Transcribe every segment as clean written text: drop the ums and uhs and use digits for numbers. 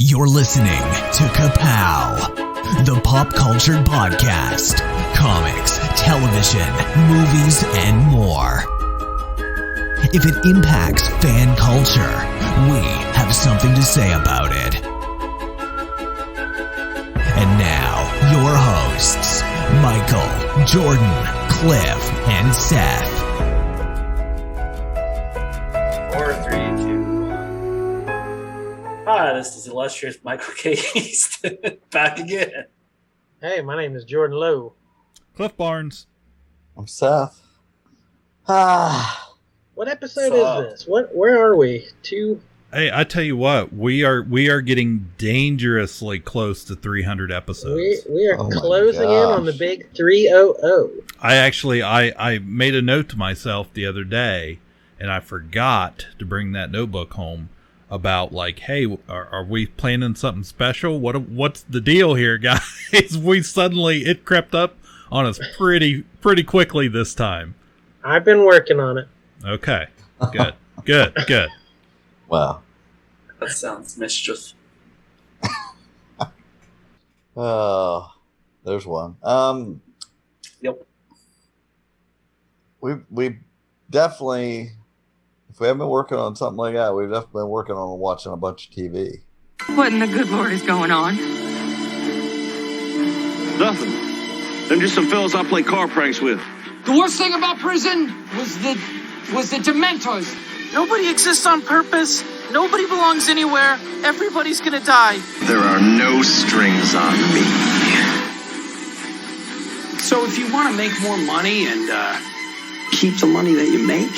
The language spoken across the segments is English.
You're listening to Ka-Pow, the pop culture podcast. Comics, television, movies, and more. If it impacts fan culture, we have something to say about it. And now, your hosts, Michael, Jordan, Cliff, and Seth. 4, 3, 2, 1. Hi, this is illustrious Michael K. East, back again. Hey, my name is Jordan Lowe. Cliff Barnes. I'm Seth. What episode is this? Where are we? Hey, I tell you what, we are getting dangerously close to 300 episodes. We are closing in on the big 300. I made a note to myself the other day, and I forgot to bring that notebook home about like, hey, are we planning something special? What's the deal here, guys? It crept up on us pretty quickly this time. I've been working on it. Okay, good. Wow. That sounds mischief. Oh, there's one. Yep. We definitely, if we haven't been working on something like that, we've definitely been working on watching a bunch of TV. What in the good Lord is going on? Nothing. Them just some fellas I play car pranks with. The worst thing about prison was the Dementors. Nobody exists on purpose. Nobody belongs anywhere. Everybody's gonna die. There are no strings on me. So if you want to make more money and keep the money that you make,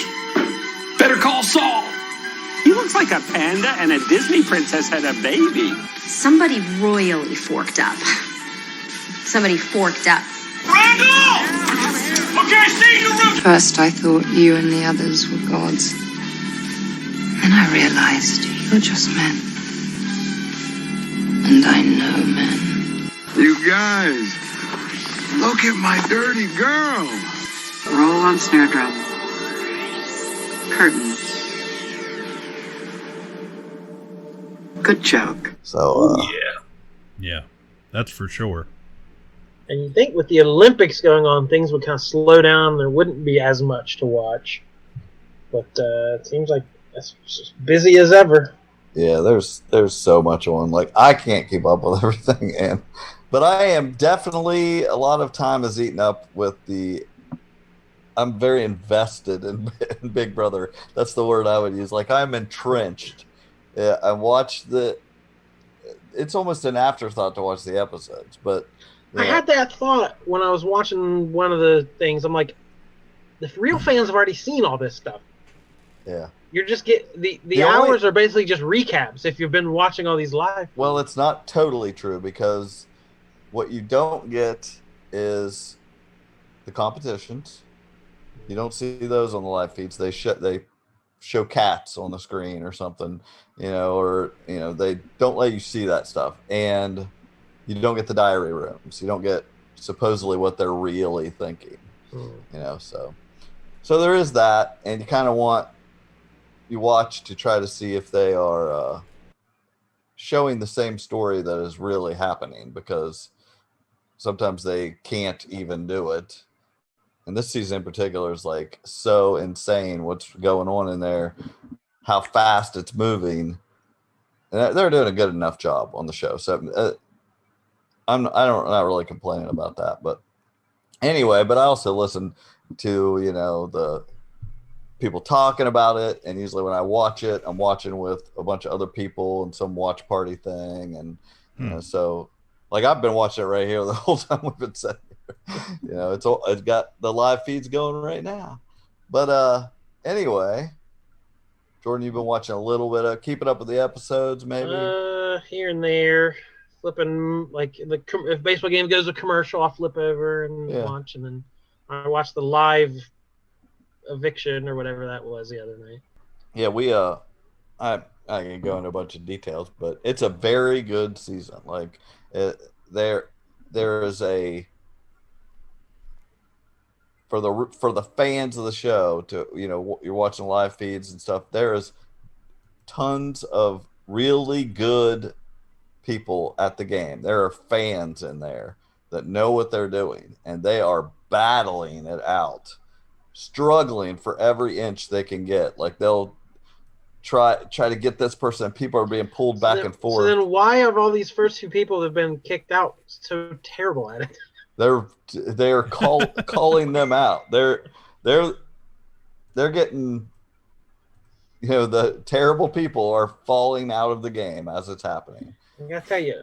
better call Saul. He looks like a panda and a Disney princess had a baby. Somebody royally forked up. Somebody forked up. Randall! Okay, see you, Roof! First, I thought you and the others were gods. Then I realized you're just men. And I know men. You guys, look at my dirty girl. Roll on snare drum. Curtains. Good joke. So, Yeah, that's for sure. And you think with the Olympics going on, things would kind of slow down. There wouldn't be as much to watch. But it seems like it's just busy as ever. yeah, there's so much on. Like, I can't keep up with everything, but I am definitely, a lot of time is eaten up with I'm very invested in Big Brother. That's the word I would use. Like, I'm entrenched. Yeah, I watch it's almost an afterthought to watch the episodes, but I had that thought when I was watching one of the things. I'm like, the real fans have already seen all this stuff. yeah. You're just the hours are basically just recaps if you've been watching all these live. Well, it's not totally true, because what you don't get is the competitions. You don't see those on the live feeds. They show cats on the screen or something, or they don't let you see that stuff. And you don't get the diary rooms. You don't get supposedly what they're really thinking. So there is that, and you kind of you watch to try to see if they are showing the same story that is really happening, because sometimes they can't even do it. And this season in particular is like so insane what's going on in there, how fast it's moving. And they're doing a good enough job on the show. So I'm not really complaining about that. But anyway, but I also listen to, the people talking about it. And usually when I watch it, I'm watching with a bunch of other people and some watch party thing. And, so like I've been watching it right here the whole time we've been sitting here. It's got the live feeds going right now. But anyway, Jordan, you've been watching a little bit of keeping up with the episodes, maybe? Here and there. Flipping, like, if baseball game goes to commercial, I'll flip over and watch. And then I watched the live eviction or whatever that was the other night. Yeah, I can go into a bunch of details, but it's a very good season. Like, there is for the fans of the show to, you're watching live feeds and stuff. There is tons of really good people at the game. There are fans in there that know what they're doing, and they are battling it out, struggling for every inch they can get. Like they'll try to get this person, and people are being pulled back and forth. So then why have all these first few people that have been kicked out so terrible at it? They're calling them out. They're getting, the terrible people are falling out of the game as it's happening. I gotta tell you,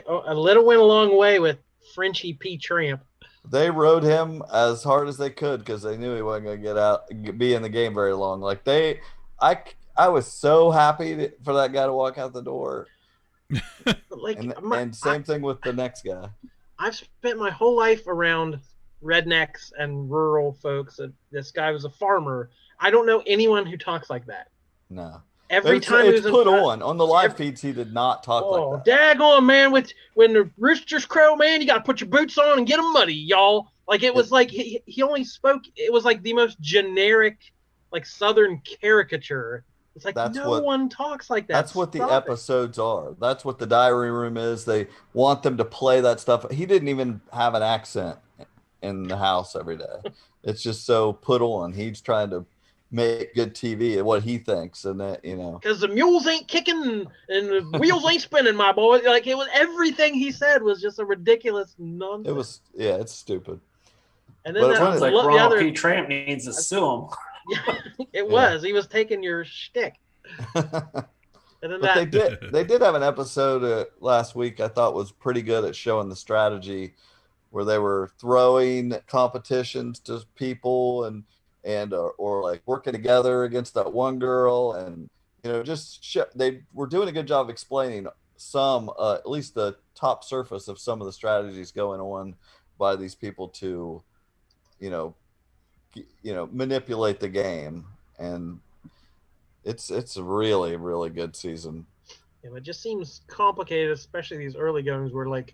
a little went a long way with Frenchie P. Tramp. They rode him as hard as they could because they knew he wasn't going to be in the game very long. Like I was so happy for that guy to walk out the door. And same thing with the next guy. I've spent my whole life around rednecks and rural folks. This guy was a farmer. I don't know anyone who talks like that. No. Every time it's put on the live feeds, he did not talk like that. Daggone, man! When the roosters crow, man, you got to put your boots on and get them muddy, y'all. Like it was like he only spoke. It was like the most generic, like Southern caricature. It's like no one talks like that. That's what the episodes are. That's what the diary room is. They want them to play that stuff. He didn't even have an accent in the house every day. It's just so put on. He's trying to make good TV and what he thinks, and that because the mules ain't kicking and the wheels ain't spinning, my boy. Like it was everything he said was just a ridiculous nonsense. It was it's stupid. And then that was like Ronald P. Tramp needs to sue him. It was. He was taking your shtick. And then they did have an episode last week I thought was pretty good at showing the strategy, where they were throwing competitions to people and or like working together against that one girl, and they were doing a good job of explaining some at least the top surface of some of the strategies going on by these people to manipulate the game. And it's a really, really good season. Yeah, it just seems complicated, especially these early goings where like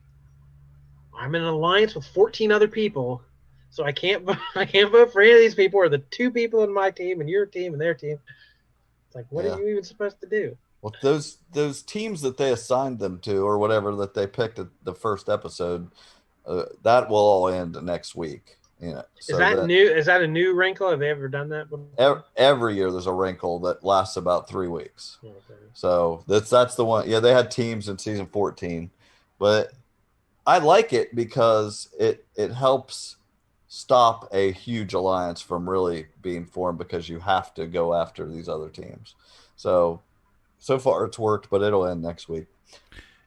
I'm in an alliance with 14 other people, so I can't vote for any of these people, or the two people in my team and your team and their team. It's like, what are you even supposed to do? Well, those teams that they assigned them to, or whatever that they picked at the first episode, that will all end next week. So is that new? Is that a new wrinkle? Have they ever done that before? Every year there's a wrinkle that lasts about 3 weeks. Okay. So that's the one. Yeah, they had teams in season 14, but I like it because it helps stop a huge alliance from really being formed, because you have to go after these other teams. So far it's worked, but it'll end next week.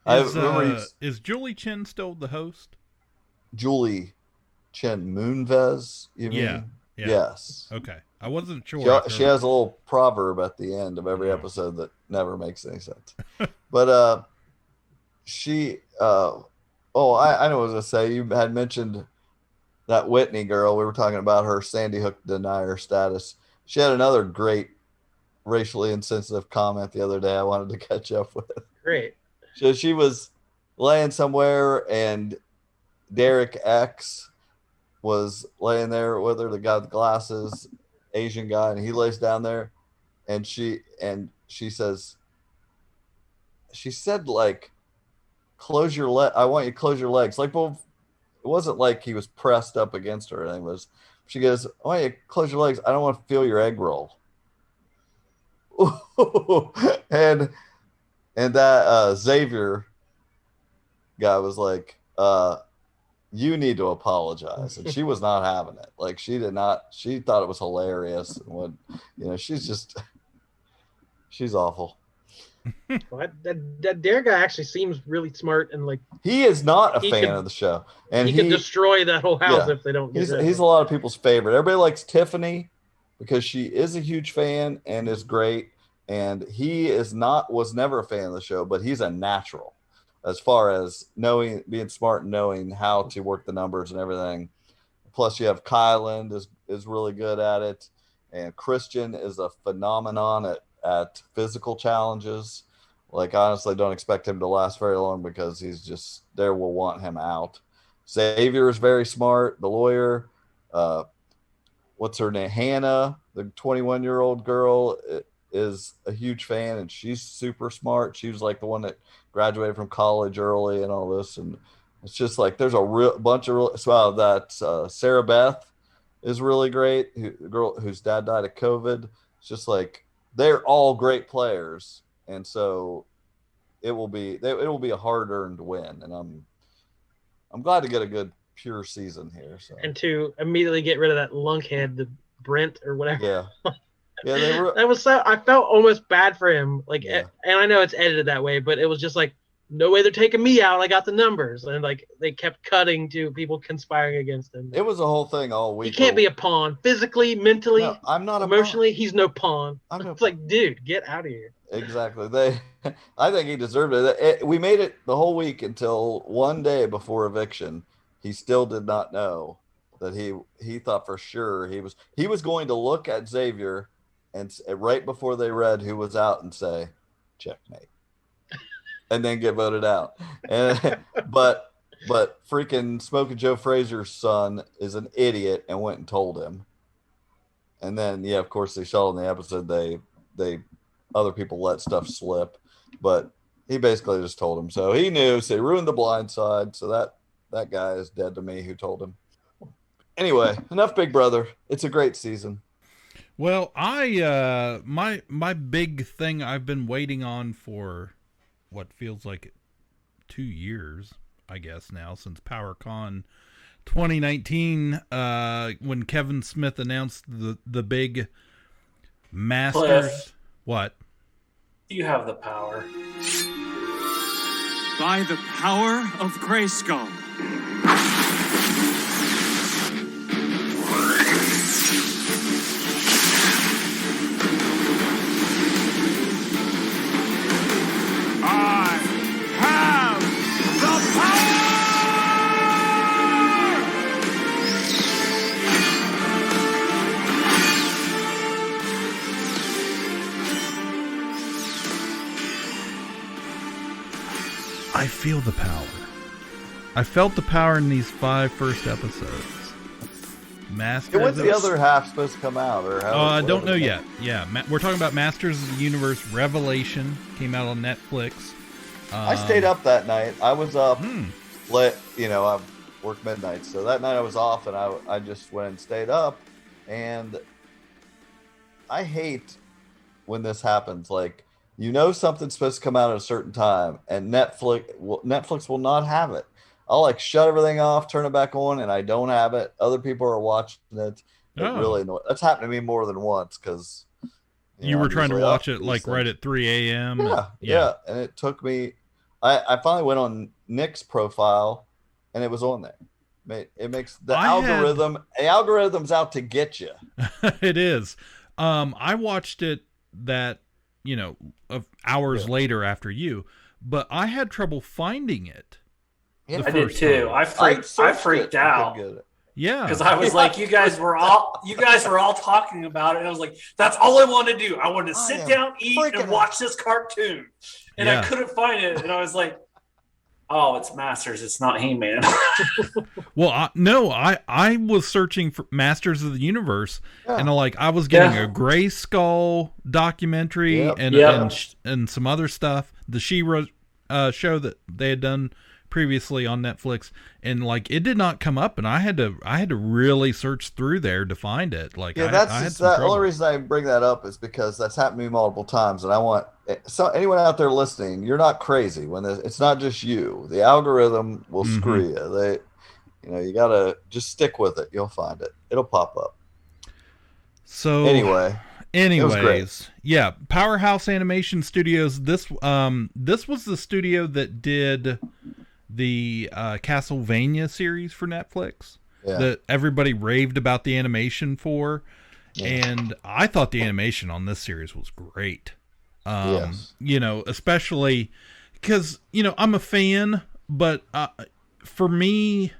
Is Julie Chen still the host? Julie Chen Moonves, you mean? Yeah. Yes. Okay. I wasn't sure. She has a little proverb at the end of every episode that never makes any sense. But she I know what I was going to say. You had mentioned that Whitney girl. We were talking about her Sandy Hook denier status. She had another great racially insensitive comment the other day I wanted to catch up with. Great. So she was laying somewhere, and Derek X was laying there with her, the guy with glasses, Asian guy, and he lays down there, and she said like, close your leg. I want you to close your legs. Like, well, it wasn't like he was pressed up against her or anything. She goes, I want you to close your legs. I don't want to feel your egg roll. and that Xavier guy was like, you need to apologize. And she was not having it. Like, she thought it was hilarious. And she's awful. Well, that Dare guy actually seems really smart, and like he is not a fan of the show, and he can destroy that whole house if they don't. He's a lot of people's favorite. Everybody likes Tiffany because she is a huge fan and is great, and he was never a fan of the show, but he's a natural as far as being smart and knowing how to work the numbers and everything. Plus, you have Kylan is really good at it, and Christian is a phenomenon at physical challenges. Like, honestly, don't expect him to last very long because he's just there. Will want him out. Xavier is very smart. The lawyer, what's her name? Hannah, the 21-year-old girl, is a huge fan, and she's super smart. She was like the one that graduated from college early and all this, and it's just like there's a real bunch of that Sarah Beth is really great. The girl whose dad died of COVID. It's just like they're all great players, and so it will be a hard earned win, and I'm glad to get a good pure season here. So and to immediately get rid of that lunkhead, the Brent or whatever. Yeah. Yeah, they were. That was so. I felt almost bad for him. Like, and I know it's edited that way, but it was just like, no way they're taking me out. I got the numbers, and like they kept cutting to people conspiring against him. It was a whole thing all week. He can't be a pawn, physically, mentally. No, I'm not emotionally. He's no pawn. It's like, dude, get out of here. Exactly. I think he deserved it. We made it the whole week until one day before eviction. He still did not know that he thought for sure he was going to look at Xavier and right before they read who was out and say checkmate and then get voted out. And but freaking Smoking Joe Frazier's son is an idiot and went and told him. And then of course they saw in the episode they other people let stuff slip, but he basically just told him. So he knew, so he ruined the blind side. So that guy is dead to me who told him. Anyway, enough Big Brother. It's a great season. Well, I my big thing I've been waiting on for what feels like 2 years, I guess now, since PowerCon 2019, when Kevin Smith announced the big Masters. Cliff, what? you have the power. By the power of Grayskull. I have the power! I feel the power. I felt the power in these 5 first episodes. Masters. When's the other half supposed to come out? Or I don't know yet. Yeah, we're talking about Masters of the Universe Revelation. Came out on Netflix. I stayed up that night. I was up late. I worked midnight, so that night I was off, and I just went and stayed up. And I hate when this happens. Like, something's supposed to come out at a certain time, and Netflix will not have it. I'll shut everything off, turn it back on, and I don't have it. Other people are watching it. Really annoying. That's happened to me more than once because you were trying to watch it right at 3 a.m. Yeah. And it took me. I finally went on Nick's profile, and it was on there. It makes the algorithm's out to get you. It is. I watched it hours later after you, but I had trouble finding it. Yeah, I did too. I freaked out. Yeah, because I was like, you guys were all talking about it, and I was like, that's all I wanted to do. I wanted to sit down, eat, and watch this cartoon, and I couldn't find it, and I was like, oh, it's Masters, it's not He-Man. Well, I was searching for Masters of the Universe, and I was getting a Grayskull documentary and some other stuff. The She-Ra show that they had done previously on Netflix, and it did not come up, and I had to really search through there to find it. That's the only reason I bring that up is because that's happened to me multiple times, and I want anyone out there listening, you're not crazy when it's not just you. The algorithm will screw you. You gotta just stick with it. You'll find it. It'll pop up. So anyways, yeah, Powerhouse Animation Studios. This was the studio that did the Castlevania series for Netflix that everybody raved about the animation for, and I thought the animation on this series was great. Especially because I'm a fan, but for me,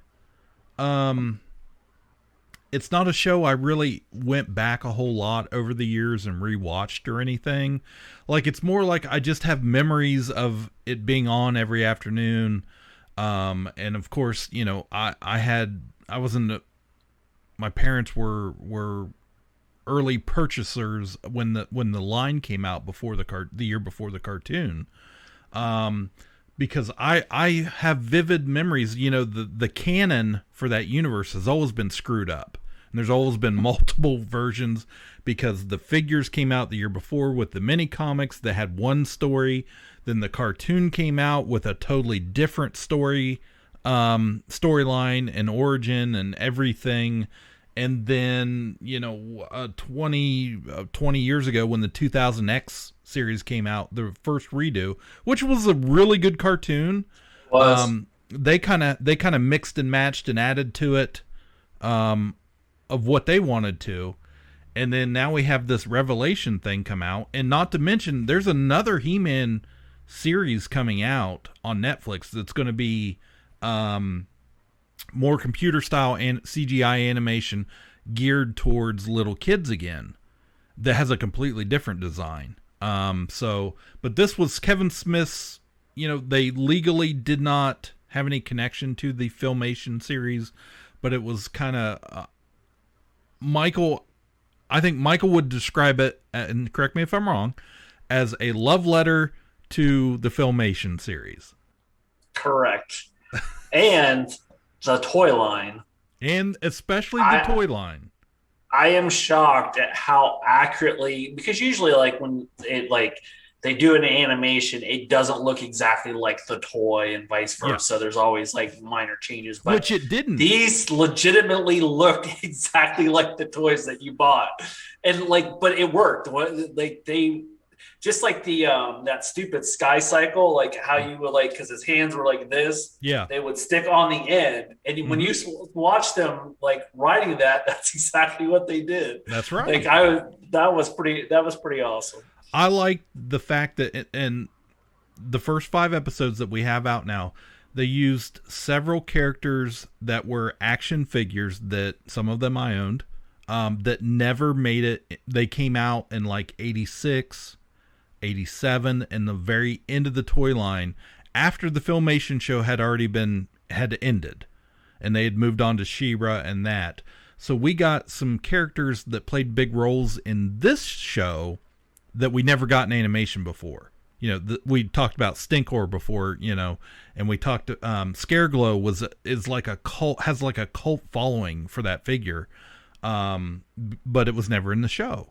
it's not a show I really went back a whole lot over the years and rewatched or anything. It's more like I just have memories of it being on every afternoon. And of course, my parents were early purchasers when the line came out before the year before the cartoon. because I have vivid memories. You know, the canon for that universe has always been screwed up. And there's always been multiple versions because the figures came out the year before with the mini comics that had one story. Then the cartoon came out with a totally different storyline and origin and everything. And then, 20 years ago when the 2000X series came out, the first redo, which was a really good cartoon. They kind of mixed and matched and added to it of what they wanted to. And then now we have this Revelation thing come out. And not to mention, there's another He-Man series coming out on Netflix that's going to be more computer style and CGI animation geared towards little kids again, that has a completely different design. But this was Kevin Smith's, they legally did not have any connection to the Filmation series, but it was kind of I think Michael would describe it, and correct me if I'm wrong, as a love letter to the Filmation series. Correct. And the toy line. And especially the toy line. I am shocked at how accurately, because usually when they do an animation, it doesn't look exactly like the toy and vice versa. Yeah. There's always minor changes. But which it didn't. These legitimately looked exactly like the toys that you bought. And but it worked. They just like the that stupid Sky Cycle, how you would because his hands were like this. Yeah, they would stick on the end, and when you watch them riding that, that's exactly what they did. That's right. That was pretty awesome. I like the fact that in the first 5 episodes that we have out now, they used several characters that were action figures that some of them I owned, that never made it. They came out in 86, 87, and the very end of the toy line after the Filmation show had ended, and they had moved on to She-Ra and that. So we got some characters that played big roles in this show that we never got in animation before. We talked about Stinkor before, and we talked Scareglow is like a cult, has a cult following for that figure, but it was never in the show.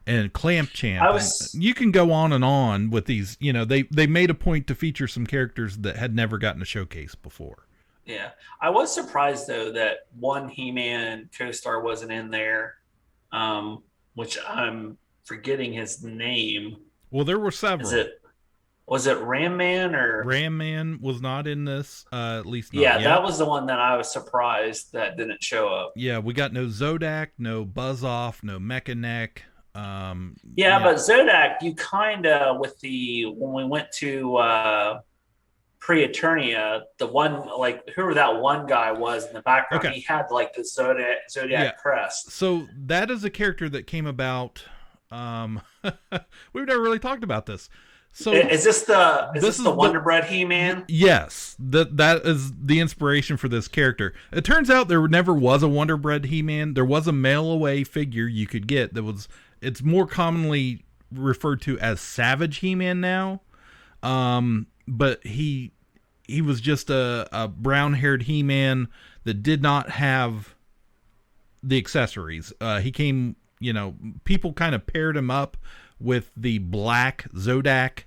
And Clamp Champ, you can go on with these. They made a point to feature some characters that had never gotten a showcase before. Yeah, I was surprised though that one He-Man co-star wasn't in there, which I'm forgetting his name. Well, there were several. Was it Ram Man or Ram Man was not in this? At least not yet. Yet. That was the one that I was surprised that didn't show up. Yeah, we got no Zodak, no Buzz Off, no Mechaneck. But Zodak, you kind of when we went to Pre-Eternia, the one whoever that one guy was in the background, he had the Zodiac crest. So that is a character that came about. We've never really talked about this. So is this the Wonder Bread He-Man? Yes, that is the inspiration for this character. It turns out there never was a Wonder Bread He-Man. There was a mail away figure you could get that was. It's more commonly referred to as Savage He-Man now, but he was just a brown-haired He-Man that did not have the accessories. He came. People kind of paired him up with the black Zodak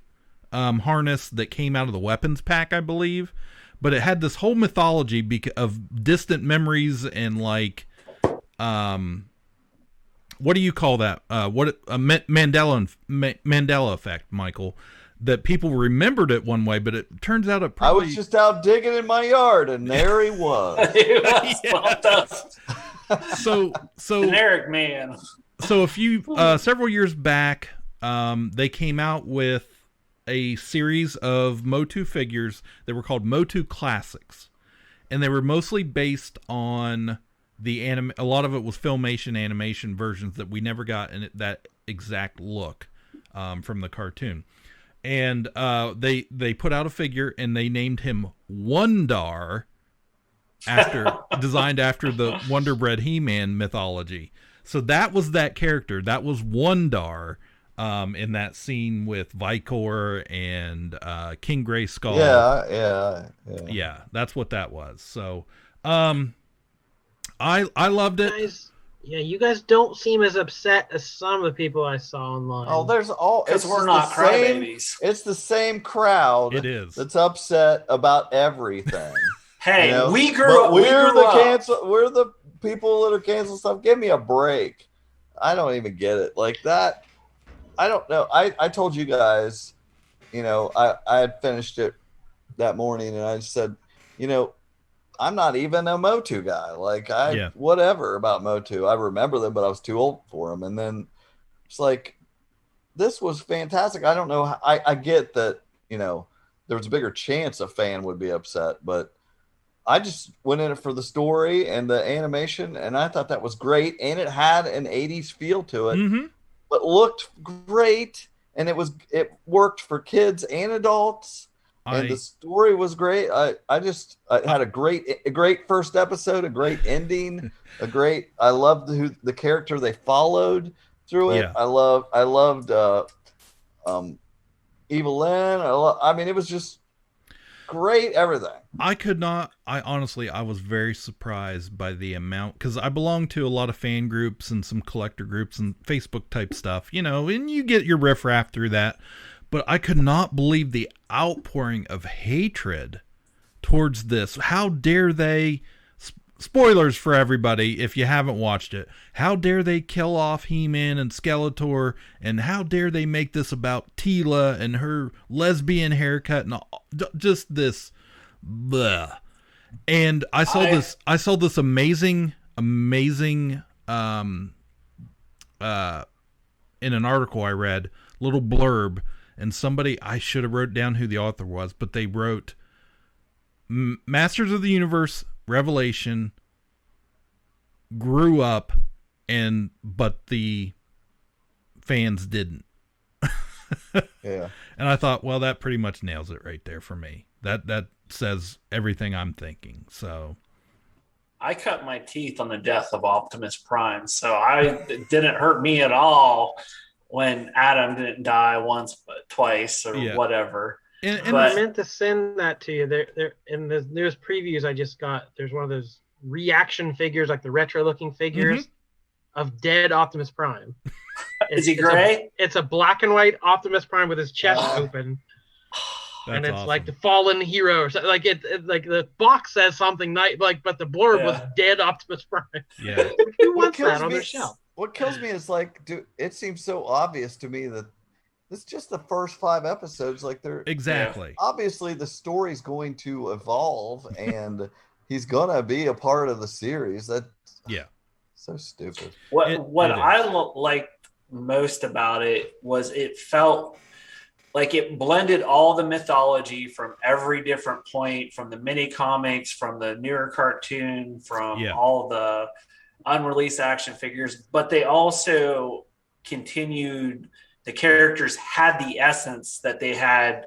harness that came out of the weapons pack, I believe. But it had this whole mythology of distant memories and what do you call that? Mandela effect, Michael. That people remembered it one way, but it turns out it probably... I was just out digging in my yard, and there he was. He was So generic man. So several years back, they came out with a series of Motu figures that were called Motu Classics, and they were mostly based on a lot of it was Filmation animation versions that we never got in that exact look from the cartoon. And they put out a figure and they named him Wondar, designed after the Wonder Bread He-Man mythology. So that was that character. That was Wondar. in that scene with Vicor and King Grayskull. Yeah, that's what that was. So I loved it. You guys don't seem as upset as some of the people I saw online. Oh, because we're not crybabies. It's the same crowd. It is. That's upset about everything. Hey, we grew up. We're the people that are canceling stuff. Give me a break. I don't even get it like that. I don't know. I told you guys, I had finished it that morning, and I said, I'm not even a Motu guy. Like whatever about Motu. I remember them, but I was too old for them. And then it's like, this was fantastic. I don't know. I get that, there was a bigger chance a fan would be upset, but I just went in it for the story and the animation, and I thought that was great. And it had an 80s feel to it, but looked great. And it worked for kids and adults. And the story was great. I had a great first episode, a great ending, I loved the character they followed through it. Yeah. I loved Evelyn. It was just great, everything. I was very surprised by the amount, because I belong to a lot of fan groups and some collector groups and Facebook type stuff, and you get your riffraff through that. But I could not believe the outpouring of hatred towards this. How dare they, spoilers for everybody if you haven't watched it, how dare they kill off He-Man and Skeletor, and how dare they make this about Teela and her lesbian haircut and all, just this bleh. And I saw this amazing in an article I read, little blurb. And I should have wrote down who the author was, but they wrote Masters of the Universe Revelation grew up, but the fans didn't. Yeah. And I thought, well, that pretty much nails it right there for me. That says everything I'm thinking. So I cut my teeth on the death of Optimus Prime, so it didn't hurt me at all when Adam didn't die once, but twice, or whatever. And I meant to send that to you. There in the newest previews I just got, there's one of those reaction figures, like the retro-looking figures of dead Optimus Prime. Is he gray? It's a black and white Optimus Prime with his chest open. And it's awesome. Like the fallen hero, or something. Like like the box says something nice, but the blurb was dead Optimus Prime. Yeah, who wants that on their shelf? What kills me is it seems so obvious to me that it's just the first 5 episodes. Like they're exactly obviously the story's going to evolve, and he's gonna be a part of the series. That's so stupid. What I liked most about it was it felt like it blended all the mythology from every different point, from the mini comics, from the newer cartoon, from all the unreleased action figures, but they also continued, the characters had the essence that they had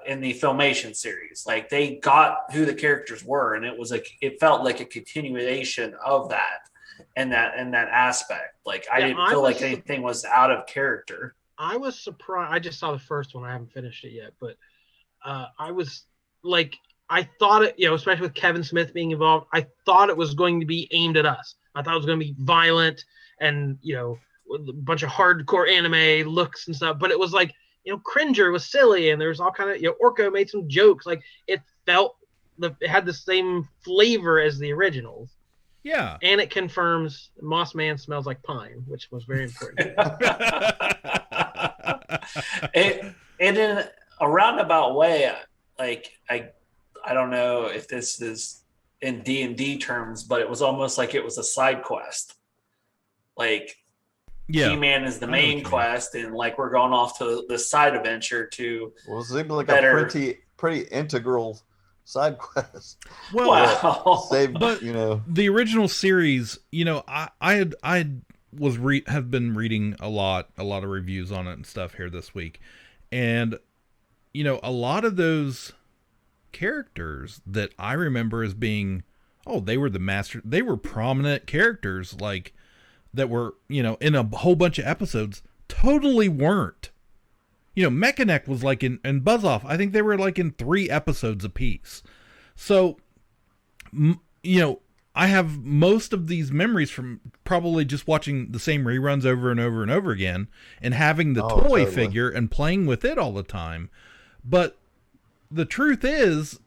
in the Filmation series. Like they got who the characters were, and it felt like a continuation of that and that aspect. Like I didn't feel like anything was out of character. I was surprised. I just saw the first one. I haven't finished it yet, but I was like, I thought it, especially with Kevin Smith being involved, I thought it was going to be aimed at us. I thought it was going to be violent and, a bunch of hardcore anime looks and stuff. But it was like, Cringer was silly, and there was all kind of, Orko made some jokes. Like it it had the same flavor as the originals. Yeah. And it confirms Moss Man smells like pine, which was very important. And in a roundabout way, like I don't know if this is in D&D terms, but it was almost like it was a side quest. Like He-Man is the main quest, and like we're going off to the side adventure to seemed like a pretty integral side quest. Well, the original series, I have been reading a lot of reviews on it and stuff here this week, and a lot of those characters that I remember as being, they were the master, they were prominent characters, like that were in a whole bunch of episodes. totally weren't. You know, Mechanic was like and Buzz Off, I think they were like in 3 episodes apiece. So, you know, I have most of these memories from probably just watching the same reruns over and over and over again and having the toy figure and playing with it all the time. But the truth is,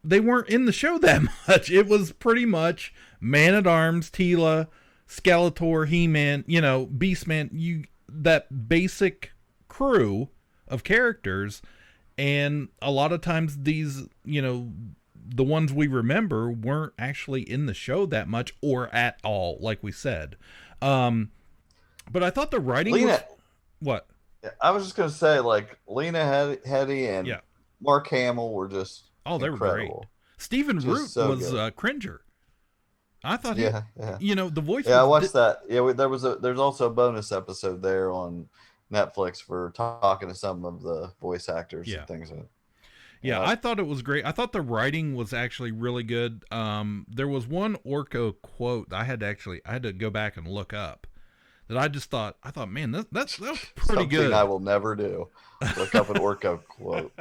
they weren't in the show that much. It was pretty much Man-at-Arms, Teela, Skeletor, He-Man, you know, Beastman, that basic crew of characters. And a lot of times these, you know, the ones we remember weren't actually in the show that much or at all, like we said. But I thought the writing was... What? I was just going to say, like, Lena Headey and Mark Hamill were just they incredible. were great. Stephen Root was Cringer. I thought you know, the voice... Yeah, I watched that. Yeah, there's also a bonus episode there on Netflix for talking to some of the voice actors and things. Yeah, I thought it was great. I thought the writing was actually really good. There was one Orko quote I had to go back and look up that I thought, man, that's pretty Something good. I will never do. Look up an Orko quote.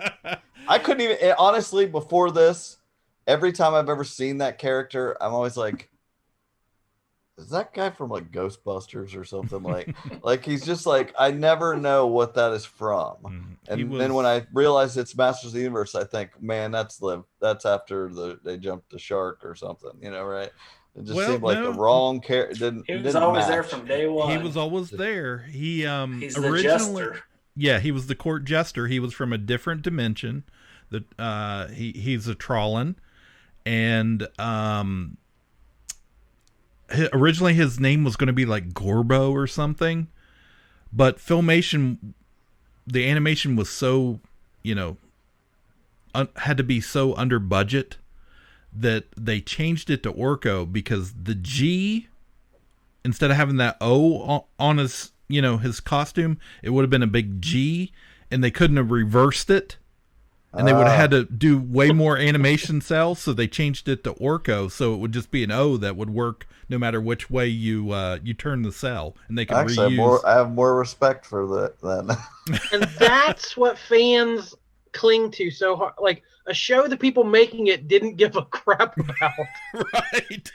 I couldn't even, honestly, before this, every time I've ever seen that character, I'm always like, is that guy from like Ghostbusters or something? Like he's just like, I never know what that is from. And then when I realize it's Masters of the Universe, I think, man, that's after they jumped the shark or something, you know, right? It just seemed like the wrong character. He was always there from day one. He was always there. He's the jester. Yeah, he was the court jester. He was from a different dimension. He's a Trollan, and originally his name was going to be like Gorbo or something, but Filmation, the animation was so, you know, had to be so under budget that they changed it to Orko because the G, instead of having that O on his, you know, his costume, it would have been a big G, and they couldn't have reversed it. And they would have had to do way more animation cells, so they changed it to Orko, so it would just be an O that would work no matter which way you turn the cell, and they could reuse. I have more respect for that. And that's what fans cling to so hard. Like a show that people making it didn't give a crap about, right?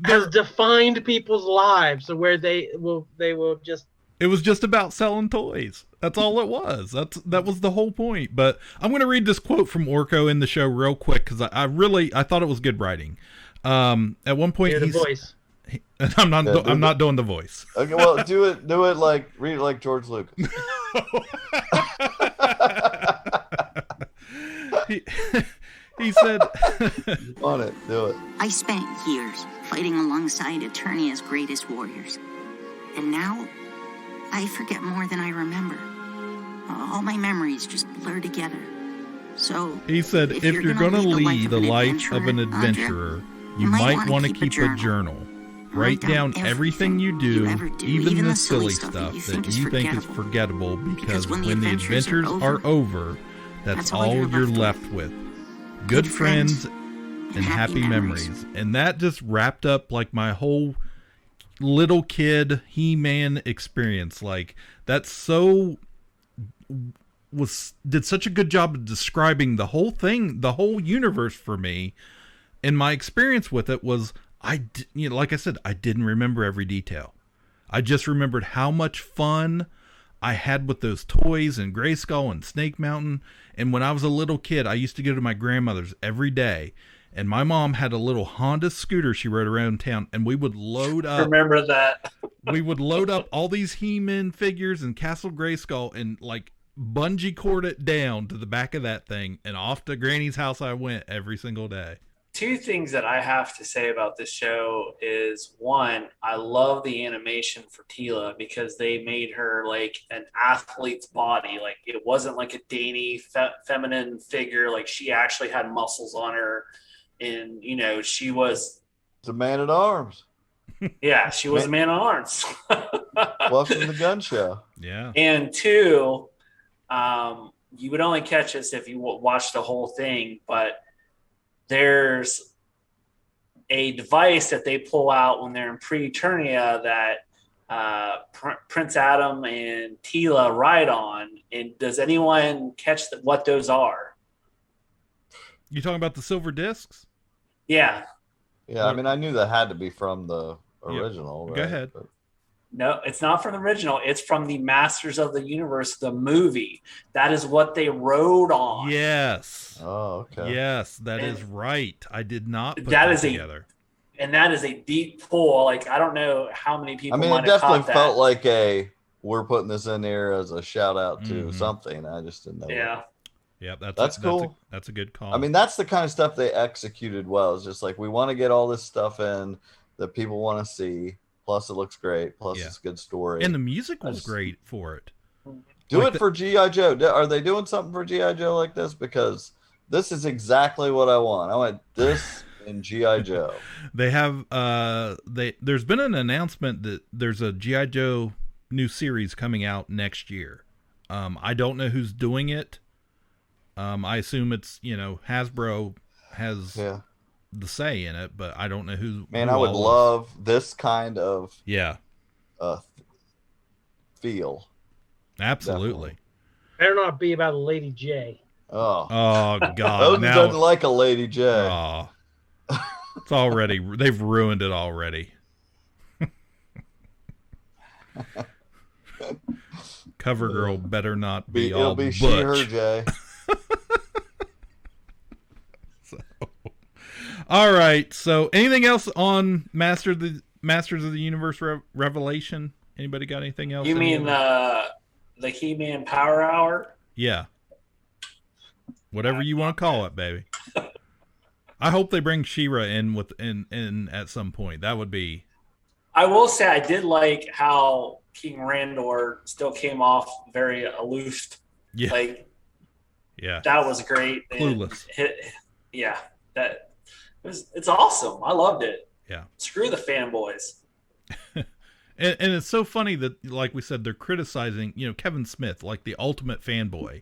Has defined people's lives, so where they will just. It was just about selling toys. That's all it was. That was the whole point. But I'm going to read this quote from Orko in the show real quick because I thought it was good writing. At one point, voice. I'm not doing the voice. Okay, well, do it like read it like George Lucas. He said, on it, do it. I spent years fighting alongside Eternia's greatest warriors, and now I forget more than I remember. All my memories just blur together. So he said, if you're going to lead the life of an adventurer, you might want to keep a journal. Write down everything you do, even the silly stuff that you think is forgettable, because when the adventures are over, that's all you're left with. Good friends and happy memories. And that just wrapped up like my whole little kid He-Man experience. Like that did such a good job of describing the whole thing, the whole universe for me. And my experience with it was, like I said, I didn't remember every detail. I just remembered how much fun I had with those toys and Grayskull and Snake Mountain. And when I was a little kid, I used to go to my grandmother's every day. And my mom had a little Honda scooter she rode around town, and we would load up. Remember that? We would load up all these He-Man figures and Castle Grayskull and like bungee cord it down to the back of that thing, and off to Granny's house I went every single day. Two things that I have to say about this show is, one, I love the animation for Teela because they made her like an athlete's body. Like it wasn't like a dainty feminine figure. Like she actually had muscles on her. And, you know, she was a man-at-arms. Yeah, she was a man-at-arms. Welcome to the gun show. Yeah. And two, you would only catch us if you watched the whole thing, but there's a device that they pull out when they're in pre-Eternia that Prince Adam and Tila ride on. And does anyone catch what those are? You talking about the silver discs? Yeah. Yeah, I mean, I knew that had to be from the original. Go right? ahead. But... No, it's not from the original. It's from the Masters of the Universe, the movie. That is what they rode on. Yes. Oh, okay. Yes, that is right. I did not put that that is together. And that is a deep pull. Like, I don't know how many people I mean, might it have definitely caught that. felt like we're putting this in there as a shout out to something. I just didn't know. Yeah. Yeah, that's cool. That's a good call. I mean, that's the kind of stuff they executed well. It's just like, we want to get all this stuff in that people want to see. Plus, it looks great. Plus, it's a good story. And the music was great for it. Do it for G.I. Joe. Are they doing something for G.I. Joe like this? Because this is exactly what I want. I want this in G.I. Joe. They have there's been an announcement that there's a G.I. Joe new series coming out next year. I don't know who's doing it. I assume it's, Hasbro has the say in it, but I don't know who. Man, I would love this kind of feel. Absolutely. Definitely. Better not be about a Lady J. Oh God! Odin doesn't like a Lady J. Oh, it's already they've ruined it already. Cover girl better not be all it'll be butch. she, her, Jay. All right. So, anything else on Masters of the Universe Revelation? Anybody got anything else? You mean the He-Man Power Hour? Yeah. Whatever you want to call it, baby. I hope they bring She-Ra in at some point. That would be. I will say I did like how King Randor still came off very aloof. Yeah. Like, yeah, that was great. Clueless. It's awesome. I loved it. Yeah. Screw the fanboys. And it's so funny that, like we said, they're criticizing, Kevin Smith, like the ultimate fanboy,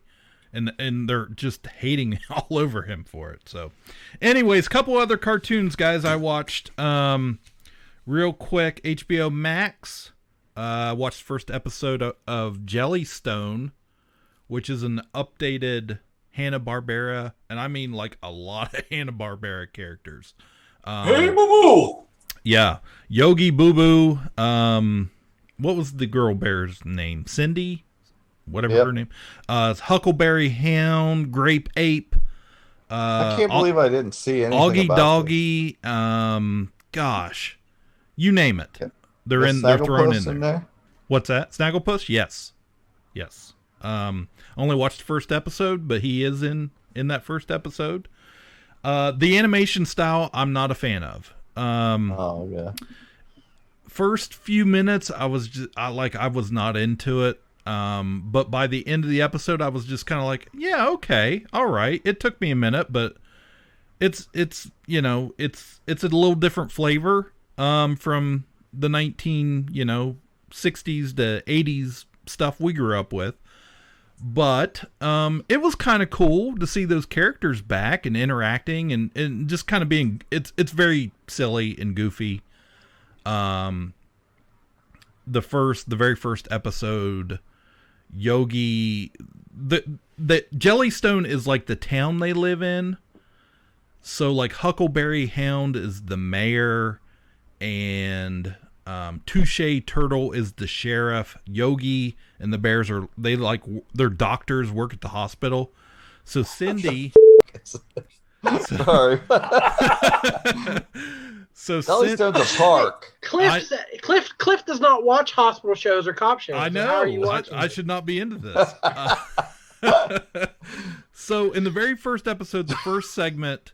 and they're just hating all over him for it. So, anyways, couple other cartoons, guys, I watched. Real quick, HBO Max. Watched the first episode of Jellystone, which is an updated Hanna-Barbera, and I mean like a lot of Hanna-Barbera characters. Hey, boo-boo! Yeah, Yogi Boo Boo. What was the girl bear's name? Cindy, whatever her name. Huckleberry Hound, Grape Ape. I can't believe I didn't see anything Augie about Doggy. Gosh, you name it. They're thrown in there. What's that? Snagglepuss? Yes. Only watched the first episode, but he is in that first episode. The animation style, I'm not a fan of. First few minutes, I was not into it. But by the end of the episode, I was just kind of like, yeah, okay, all right. It took me a minute, but it's a little different flavor from the 60s to 80s stuff we grew up with. But it was kind of cool to see those characters back and interacting and just kind of being it's very silly and goofy. The very first episode, Yogi, the Jellystone is like the town they live in. So like Huckleberry Hound is the mayor, and Touche Turtle is the sheriff. Yogi and the bears they're doctors, work at the hospital. So Cindy, sorry. So Jellystone's a park. Cliff does not watch hospital shows or cop shows. I know. How are you watching I should not be into this. So in the very first episode, the first segment,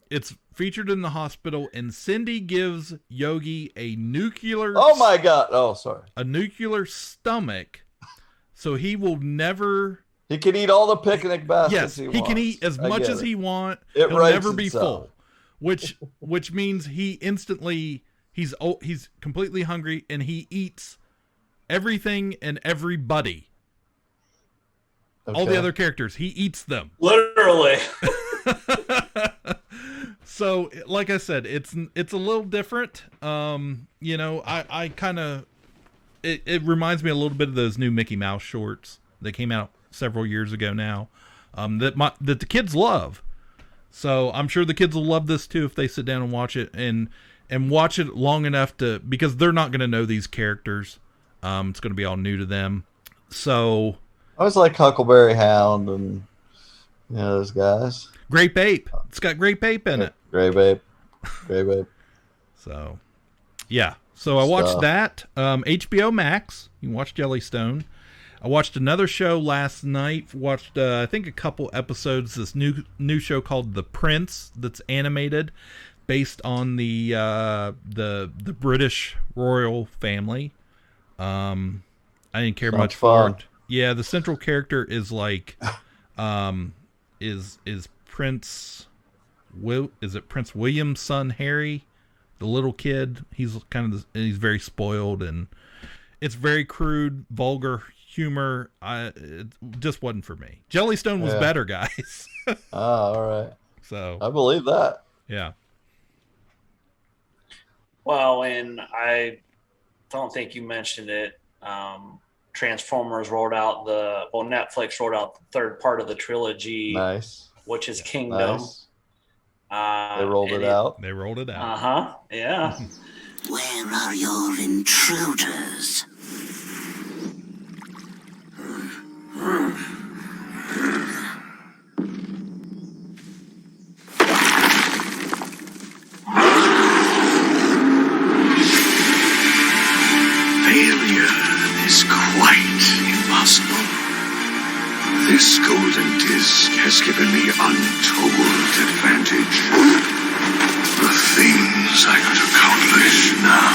it's featured in the hospital, and Cindy gives Yogi a nuclear. Oh my God! Oh, sorry. A nuclear stomach, so he will never. He can eat all the picnic baskets. Yes, he can eat as much as he wants. He'll never be full, which means he instantly he's completely hungry, and he eats everything and everybody. Okay. All the other characters, he eats them. Literally. So, like I said, it's a little different. I kind of it reminds me a little bit of those new Mickey Mouse shorts that came out several years ago now, that the kids love. So I'm sure the kids will love this too if they sit down and watch it and watch it long enough because they're not going to know these characters. It's going to be all new to them. So I was like Huckleberry Hound and those guys. Grape Ape. It's got Grape Ape in it. Grape Ape. So yeah. So I watched that. HBO Max. You can watch Jellystone. I watched another show last night. Watched I think a couple episodes. This new show called The Prince that's animated, based on the British royal family. I didn't care much for it. Yeah, the central character is like is Prince Prince William's son Harry, the little kid. He's he's very spoiled, and it's very crude, vulgar humor. It just wasn't for me. Jellystone was better, guys. All right. So I believe that. Yeah. Well, and I don't think you mentioned it. Transformers rolled out Netflix rolled out the third part of the trilogy. Nice. Which is Kingdom. Nice. They rolled it out. They rolled it out. Uh-huh. Yeah. Where are your intruders? Failure is quite impossible. This golden disc has given me untold advantage. The things I could accomplish now.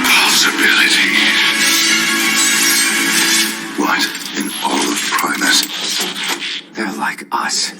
Possibilities. What in all of Primus? They're like us.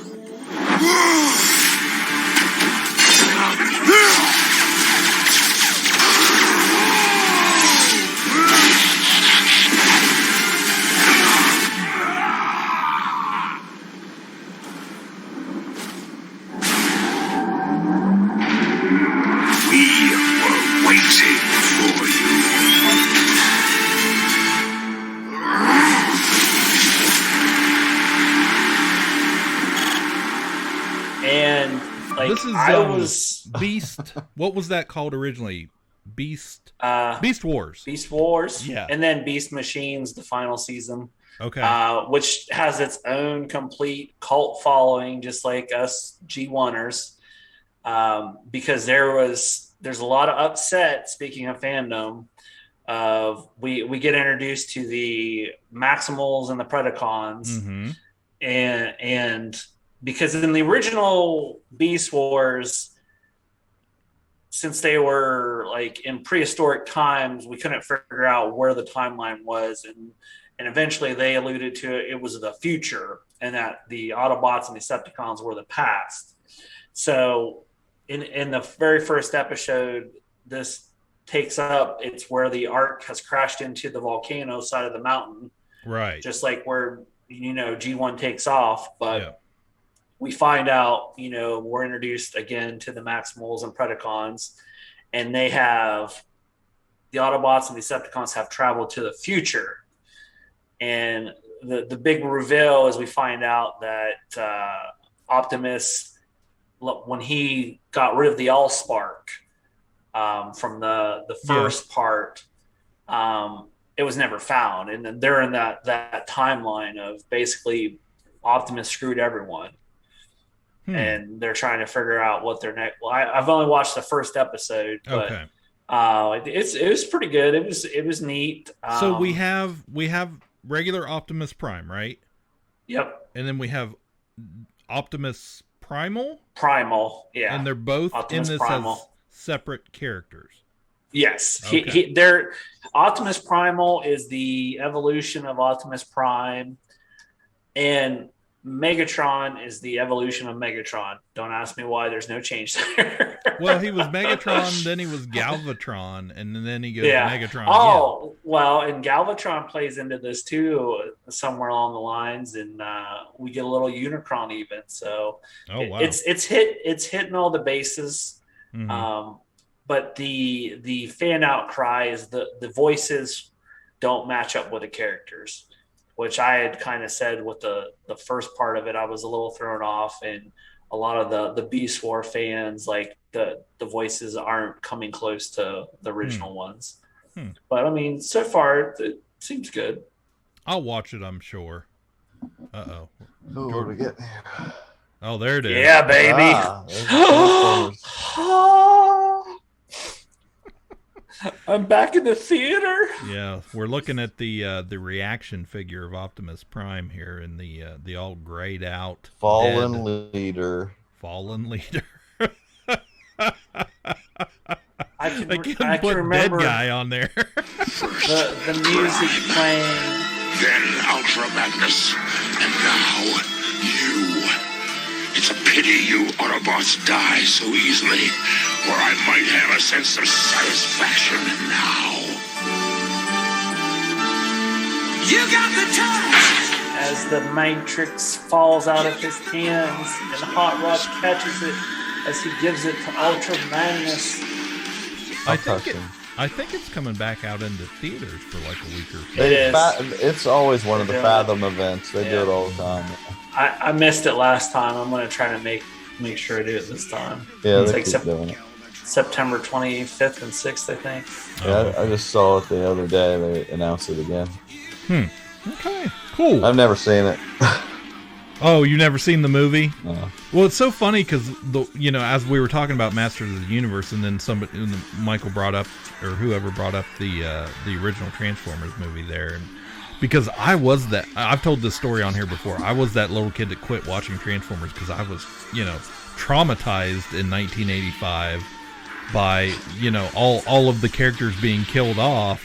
This is Beast. What was that called originally? Beast Wars. Beast Wars. Yeah. And then Beast Machines, the final season. Okay. Which has its own complete cult following, just like us G1ers. Because there's a lot of upset, speaking of fandom, of we get introduced to the Maximals and the Predacons. Mm-hmm. And because in the original Beast Wars, since they were like in prehistoric times, we couldn't figure out where the timeline was. And eventually they alluded to it was the future, and that the Autobots and the Decepticons were the past. So in the very first episode, this takes up, it's where the Ark has crashed into the volcano side of the mountain. Right. Just like where, G1 takes off. But we find out, we're introduced again to the Maximals and Predacons, and the Autobots and the Decepticons have traveled to the future. And the big reveal is we find out that Optimus, when he got rid of the Allspark from the first part, it was never found. And then they're in that timeline of basically Optimus screwed everyone. And they're trying to figure out what their next. Well, I've only watched the first episode, but it was pretty good. It was neat. So we have regular Optimus Prime, right? Yep. And then we have Optimus Primal. Primal, yeah. And they're both Optimus in this Primal. as separate characters. Yes, Okay. they're Optimus Primal is the evolution of Optimus Prime, and Megatron is the evolution of Megatron. Don't ask me why. There's no change there. Well, he was Megatron, then he was Galvatron, and then he goes Megatron. Oh, well, and Galvatron plays into this too, somewhere along the lines, and we get a little Unicron even. So wow. it's hitting all the bases. Mm-hmm. but the fan outcry is the voices don't match up with the characters, which I had kind of said with the first part of it. I was a little thrown off, and a lot of the Beast War fans, like the voices aren't coming close to the original ones. But I mean, so far it seems good. I'll watch it, I'm sure. Uh-oh. Who are we getting here? Oh, there it is. Yeah, baby. I'm back in the theater. Yeah, we're looking at the reaction figure of Optimus Prime here in the all grayed out fallen leader. I can put remember dead guy on there. the music playing. Then Ultra Magnus, and now you. It's a pity you Autobots die so easily, or I might have a sense of satisfaction now. You got the touch! As the Matrix falls out of his hands and Hot Rod catches it as he gives it to Ultra Magnus. I think it's coming back out into theaters for like a week or two. It's always one of the Fathom events. They do it all the time. I missed it last time. I'm going to try to make sure I do it this time. Yeah, it's they like keep doing it. September 25th and 6th, I think. Yeah, I just saw it the other day. They announced it again. Okay, cool. I've never seen it. Oh, you never seen the movie? No. Well, it's so funny because as we were talking about Masters of the Universe, and then Michael brought up, or whoever brought up the original Transformers movie there, and because I've told this story on here before. I was that little kid that quit watching Transformers because I was traumatized in 1985 by all of the characters being killed off,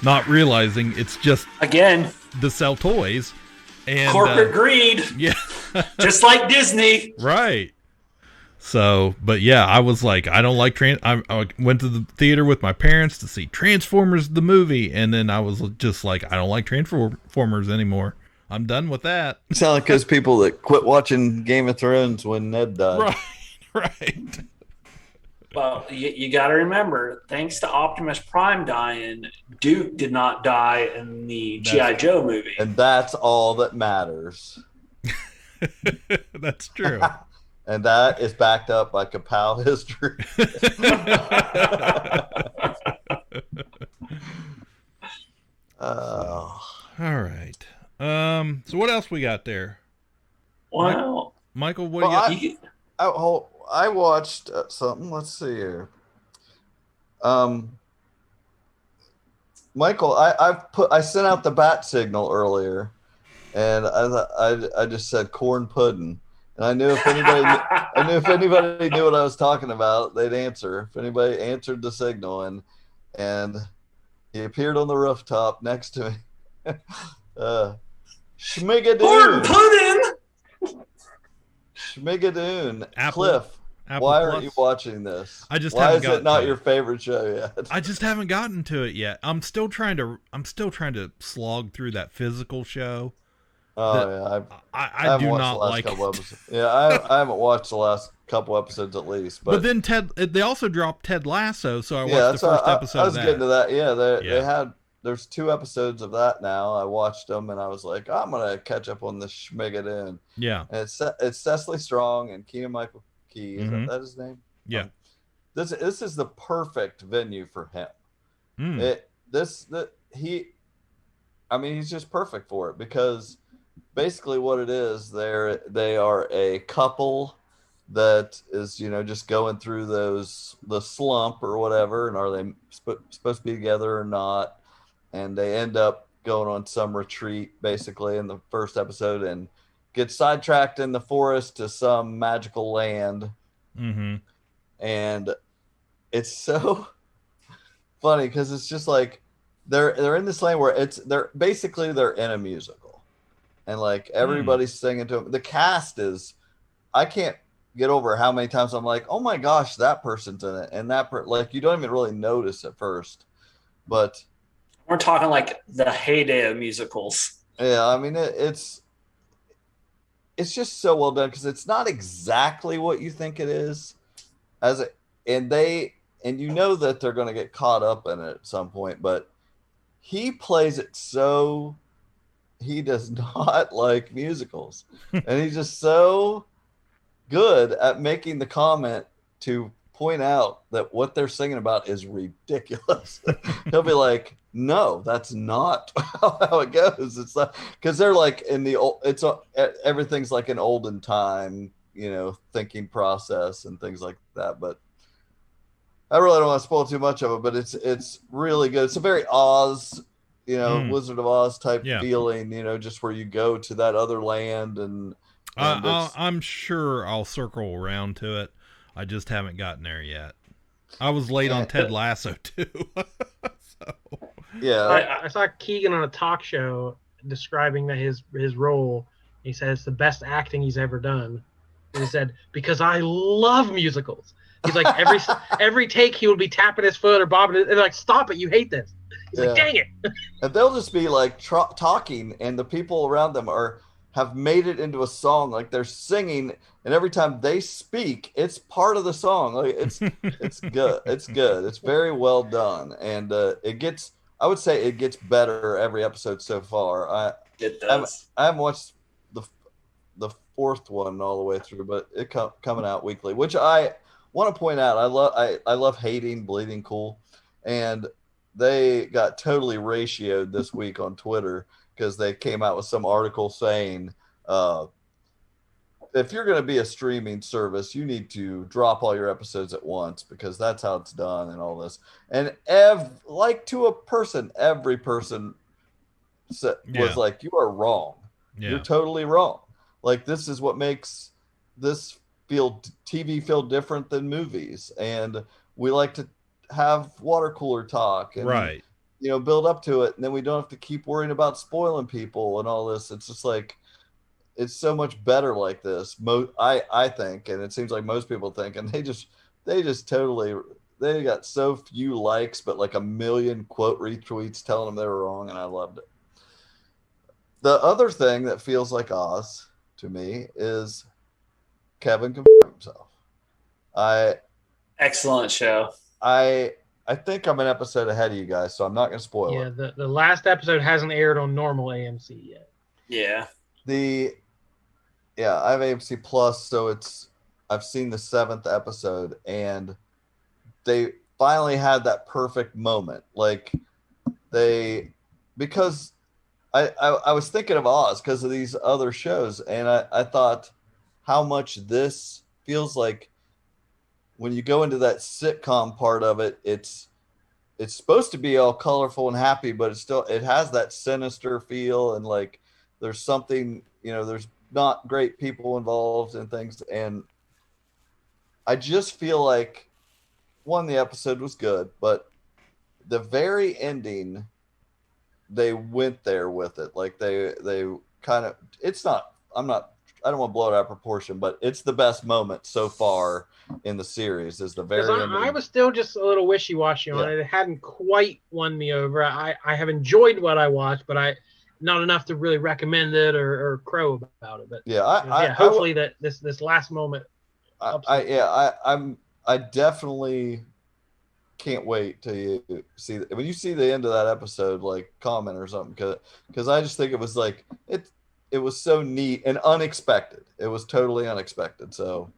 not realizing it's just again the sell toys. And corporate greed. Yeah. Just like Disney. Right. So, but yeah, I was like, I don't like I went to the theater with my parents to see Transformers the movie, and then I was just like, I don't like Transformers anymore. I'm done with that. You sound like those people that quit watching Game of Thrones when Ned died. Right. Well, you got to remember, thanks to Optimus Prime dying, Duke did not die in the G.I. Joe movie. And that's all that matters. That's true. And that is backed up by Ka-Pow history. All right. So what else we got there? Wow. Michael, what do you got? I watched something. Let's see here. Michael, I sent out the bat signal earlier, and I just said corn pudding, and I knew if anybody knew what I was talking about, they'd answer. If anybody answered the signal, and he appeared on the rooftop next to me. Schmigadoon. Corn pudding. Schmigadoon. Apple. Cliff. Apple Why Plus. aren't you watching this? I just Why haven't is gotten it not to your favorite show yet? I just haven't gotten to it yet. I'm still trying to slog through that physical show. Oh yeah, I do not like it. Yeah, I haven't watched the last couple episodes at least. But then they also dropped Ted Lasso, so I watched the first episode. I was of that. getting to that. Yeah, they had. There's 2 episodes of that now. I watched them and I was like, I'm gonna catch up on this Schmigadoon. Yeah, and it's Cecily Strong and Keegan-Michael Key. Is that his name? Yeah. This is the perfect venue for him. He's just perfect for it because basically what it is, they are a couple that is just going through the slump or whatever, and are they supposed to be together or not? And they end up going on some retreat basically in the first episode and get sidetracked in the forest to some magical land. Mm-hmm. And it's so funny because it's just like they're in this land where they're in a musical, and like everybody's singing to them. The cast is, I can't get over how many times I'm like, oh my gosh, that person's in it, and like you don't even really notice at first, but we're talking like the heyday of musicals. Yeah, I mean it's just so well done because it's not exactly what you think it is, and and you know that they're going to get caught up in it at some point, but he plays it so he does not like musicals, and he's just so good at making the comment to point out that what they're singing about is ridiculous. He'll be like, no, that's not how it goes. It's not, because they're like in the old, everything's like an olden time, thinking process and things like that. But I really don't want to spoil too much of it, but it's really good. It's a very Oz, Wizard of Oz type feeling, just where you go to that other land, and I'm sure I'll circle around to it. I just haven't gotten there yet. I was late on Ted Lasso too. Yeah, I saw Keegan on a talk show describing that his role. He said it's the best acting he's ever done. And he said, because I love musicals. He's like, every take he would be tapping his foot or bobbing it, and they're like, stop it, you hate this. He's like, dang it. And they'll just be like talking, and the people around them have made it into a song. Like they're singing, and every time they speak, it's part of the song. Like it's good. It's good. It's very well done, and I would say it gets better every episode so far. It does. I haven't watched the fourth one all the way through, but it coming out weekly, which I want to point out. I love hating Bleeding Cool, and they got totally ratioed this week on Twitter because they came out with some article saying, if you're going to be a streaming service, you need to drop all your episodes at once because that's how it's done and all this. And to a person, every person was like, you are wrong. Yeah. You're totally wrong. Like, this is what makes this TV feel different than movies. And we like to have water cooler talk and right, build up to it, and then we don't have to keep worrying about spoiling people and all this. It's just like, it's so much better like this. I think, and it seems like most people think, and they just totally, they got so few likes, but like 1 million quote retweets telling them they were wrong, and I loved it. The other thing that feels like Oz to me is Kevin confirmed himself. Excellent show. I think I'm an episode ahead of you guys, so I'm not going to spoil it. Yeah, the last episode hasn't aired on normal AMC yet. Yeah. I have AMC Plus, so I've seen the 7th episode, and they finally had that perfect moment. Like because I was thinking of Oz because of these other shows, and I thought how much this feels like. When you go into that sitcom part of it, it's supposed to be all colorful and happy, but it has that sinister feel, and like there's something, there's not great people involved and things. And I just feel like the episode was good, but the very ending, they went there with it. Like they kind of, I don't want to blow it out of proportion, but it's the best moment so far in the series is the very end. I was still just a little wishy-washy on it. It hadn't quite won me over. I have enjoyed what I watched, but not enough to really recommend it or crow about it. But hopefully that this last moment. I definitely can't wait till you see when you see the end of that episode, like comment or something, because I just think it was like it was so neat and unexpected. It was totally unexpected. So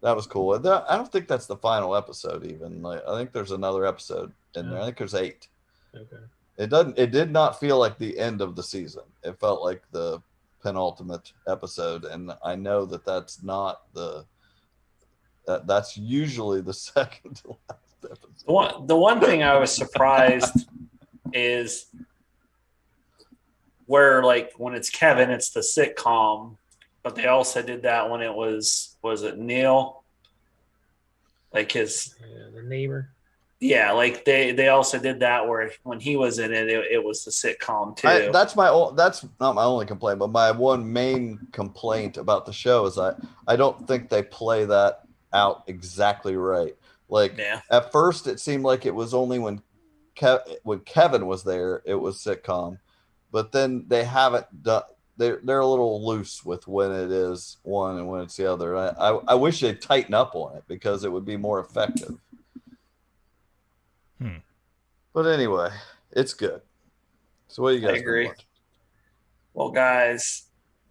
that was cool. I don't think that's the final episode even. Like, I think there's another episode in there. I think there's 8. Okay. It did not feel like the end of the season. It felt like the penultimate episode. And I know that's not that's usually the second to last episode. The one thing I was surprised is where, like, when it's Kevin, it's the sitcom, but they also did that when it was it Neil? Like the neighbor. Yeah, like they also did that where when he was in it, it was the sitcom too. That's not my only complaint, but my one main complaint about the show is I don't think they play that out exactly right. Like at first, it seemed like it was only when Kevin was there, it was sitcom. But then they haven't done. They're a little loose with when it is one and when it's the other. I wish they'd tighten up on it because it would be more effective. But anyway, it's good. So what do you guys I agree. been watching? Well, guys,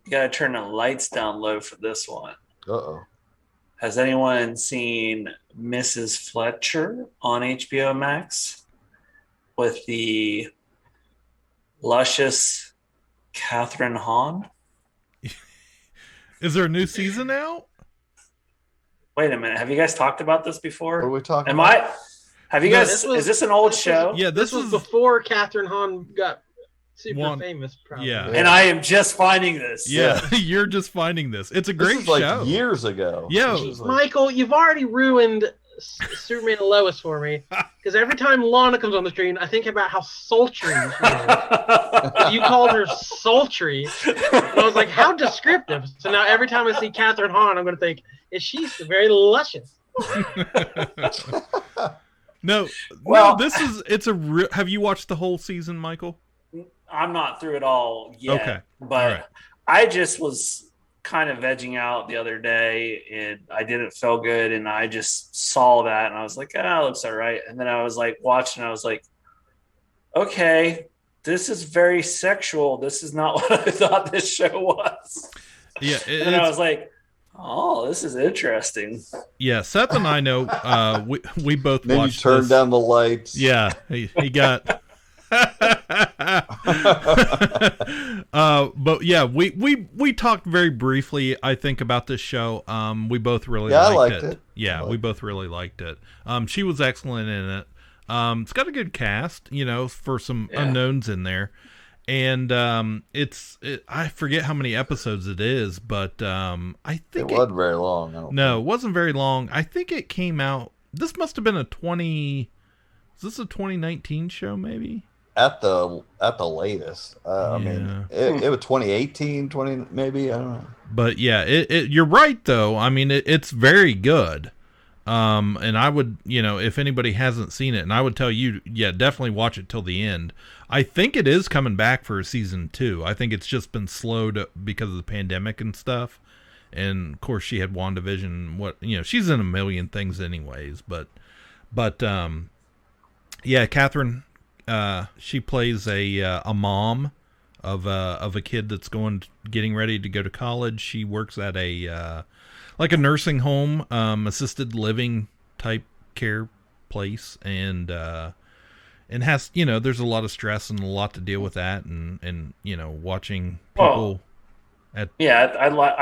you got to turn the lights down low for this one. Uh-oh. Has anyone seen Mrs. Fletcher on HBO Max with the luscious Kathryn Hahn? Is there a new season out? Wait a minute. Have you guys talked about this before? What are we talking Am about? I? Have you guys? Is this an old show? Yeah, This was before Kathryn Hahn got super famous. Probably. Yeah. And I am just finding this. Yeah, you're just finding this. It's a great This is show. like years ago. Yeah. Michael, you've already ruined Superman and Lois for me. Because every time Lana comes on the screen, I think about how sultry she is. You called her sultry. And I was like, how descriptive. So now every time I see Kathryn Hahn, I'm going to think, is she very luscious? No, it's a real. Have you watched the whole season, Michael? I'm not through it all yet. Okay. But All right. I just was kind of vegging out the other day and I didn't feel good. And I just saw that and I was like, it looks all right. And then I was like watching, I was like, okay, this is very sexual. This is not what I thought this show was. Yeah. And I was like, oh, this is interesting. Yeah, Seth and I know we both Then watched you turned this. down the lights. Yeah, he got but yeah, we talked very briefly, I think, about this show. We both really liked it. Yeah, we both really liked it. She was excellent in it. It's got a good cast, for some unknowns in there. And I forget how many episodes it is, but I think it wasn't very long. No, it wasn't very long. I think it came out. This must have been is this a 2019 show, maybe? At the latest. I mean, it was 2018, maybe. I don't know. But yeah, you're right though. I mean, it's very good. And I would, if anybody hasn't seen it, and I would tell you, definitely watch it till the end. I think it is coming back for season 2. I think it's just been slowed because of the pandemic and stuff. And of course she had WandaVision. She's in a million things anyways, but Kathryn, she plays a mom of a kid that's getting ready to go to college. She works at a nursing home, assisted living type care place, and has, there's a lot of stress and a lot to deal with that, and watching people. I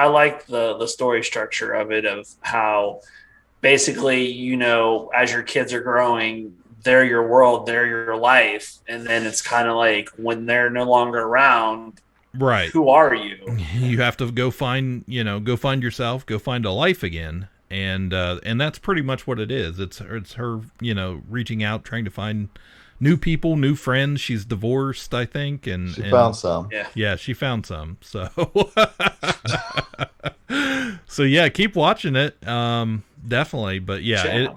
like the story structure of it, of how basically, as your kids are growing, they're your world, they're your life, and then it's kind of like when they're no longer around. Right. Who are you? You have to go find yourself, go find a life again. And that's pretty much what it is. It's her, reaching out, trying to find new people, new friends. She's divorced, I think. And she found some. Yeah, she found some. So, keep watching it. Definitely. But yeah,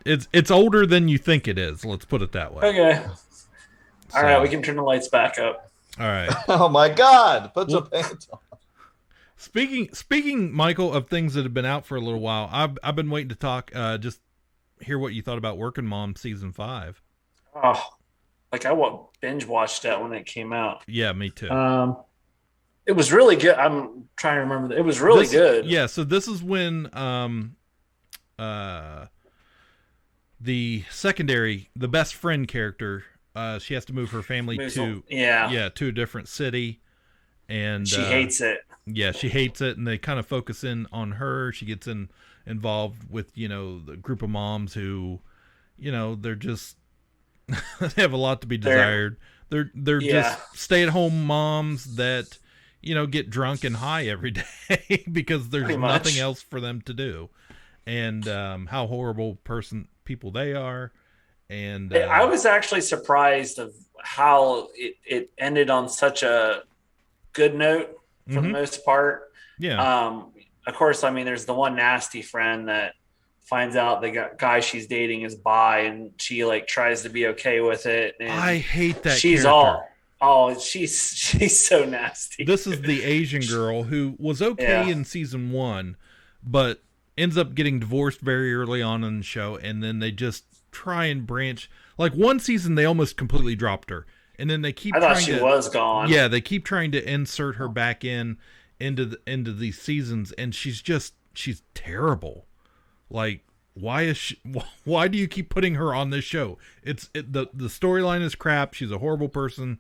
it's older than you think it is. Let's put it that way. Okay. All right. We can turn the lights back up. All right. Oh my God! Put your pants on. Speaking, Michael, of things that have been out for a little while, I've been waiting to talk. Just hear what you thought about Workin Moms season 5. Oh, I binge watched that when it came out. Yeah, me too. It was really good. I'm trying to remember. It was really good. Yeah. So this is when the best friend character. She has to move her family to a different city, and she hates it. Yeah, she hates it, and they kind of focus in on her. She gets involved with the group of moms who, they're just they have a lot to be desired. They're just stay-at-home moms that get drunk and high every day because there's nothing else for them to do, and how horrible people they are. And I was actually surprised of how it ended on such a good note for the most part. Yeah. Of course, I mean, there's the one nasty friend that finds out the guy she's dating is bi, and she tries to be okay with it. And I hate that. She's character. She's so nasty. This is the Asian girl who was okay in season 1, but ends up getting divorced very early on in the show, and then they just try and branch. Like one season, they almost completely dropped her, and then they keep. I thought she was gone. Yeah, they keep trying to insert her back into these seasons, and she's terrible. Like, why do you keep putting her on this show? The storyline is crap. She's a horrible person,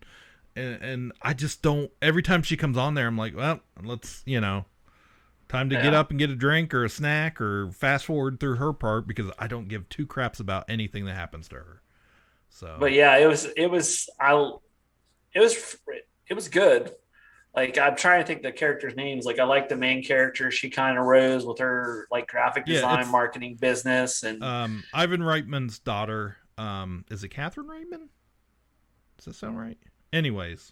and I just don't. Every time she comes on there, I'm like, well, let's time to get up and get a drink or a snack or fast forward through her part, because I don't give two craps about anything that happens to her. So, but yeah, it was good. Like, I'm trying to think the characters' names. Like, I like the main character. She kind of rose with her like graphic design, marketing business, and Ivan Reitman's daughter. Is it Kathryn Reitman? Does that sound right? Anyways,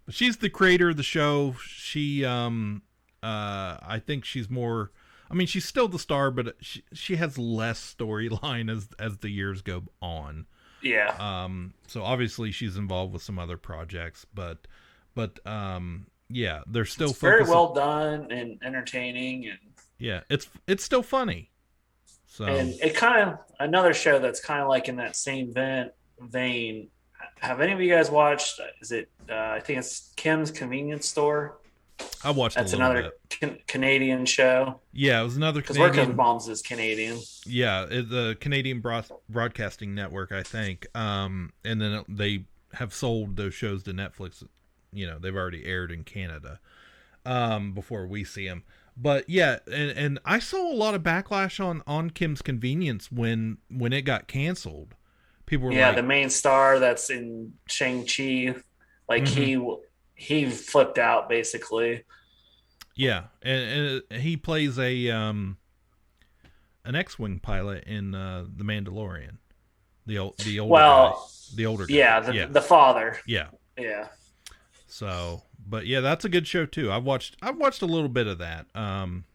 but she's the creator of the show. She I think she's more. I mean, she's still the star, but she has less storyline as the years go on. Yeah. So obviously she's involved with some other projects, but yeah, they're still very well done and entertaining, and yeah, it's still funny. So, and it kind of another show that's kind of like in that same vein. Have any of you guys watched? Is it? I think it's Kim's Convenience Store. I watched. That's a little another Canadian show. Yeah, it was another because Canadian. Workin Moms is Canadian. Yeah, the Canadian Broadcasting Network, I think. And then they have sold those shows to Netflix. They've already aired in Canada before we see them. But yeah, and I saw a lot of backlash on Kim's Convenience when it got canceled. People were like, the main star that's in Shang-Chi, like he flipped out basically. Yeah, and he plays an X-wing pilot in The Mandalorian. The older guy. The older guy. Yeah, the father. Yeah. Yeah. So, but yeah, that's a good show too. I've watched a little bit of that.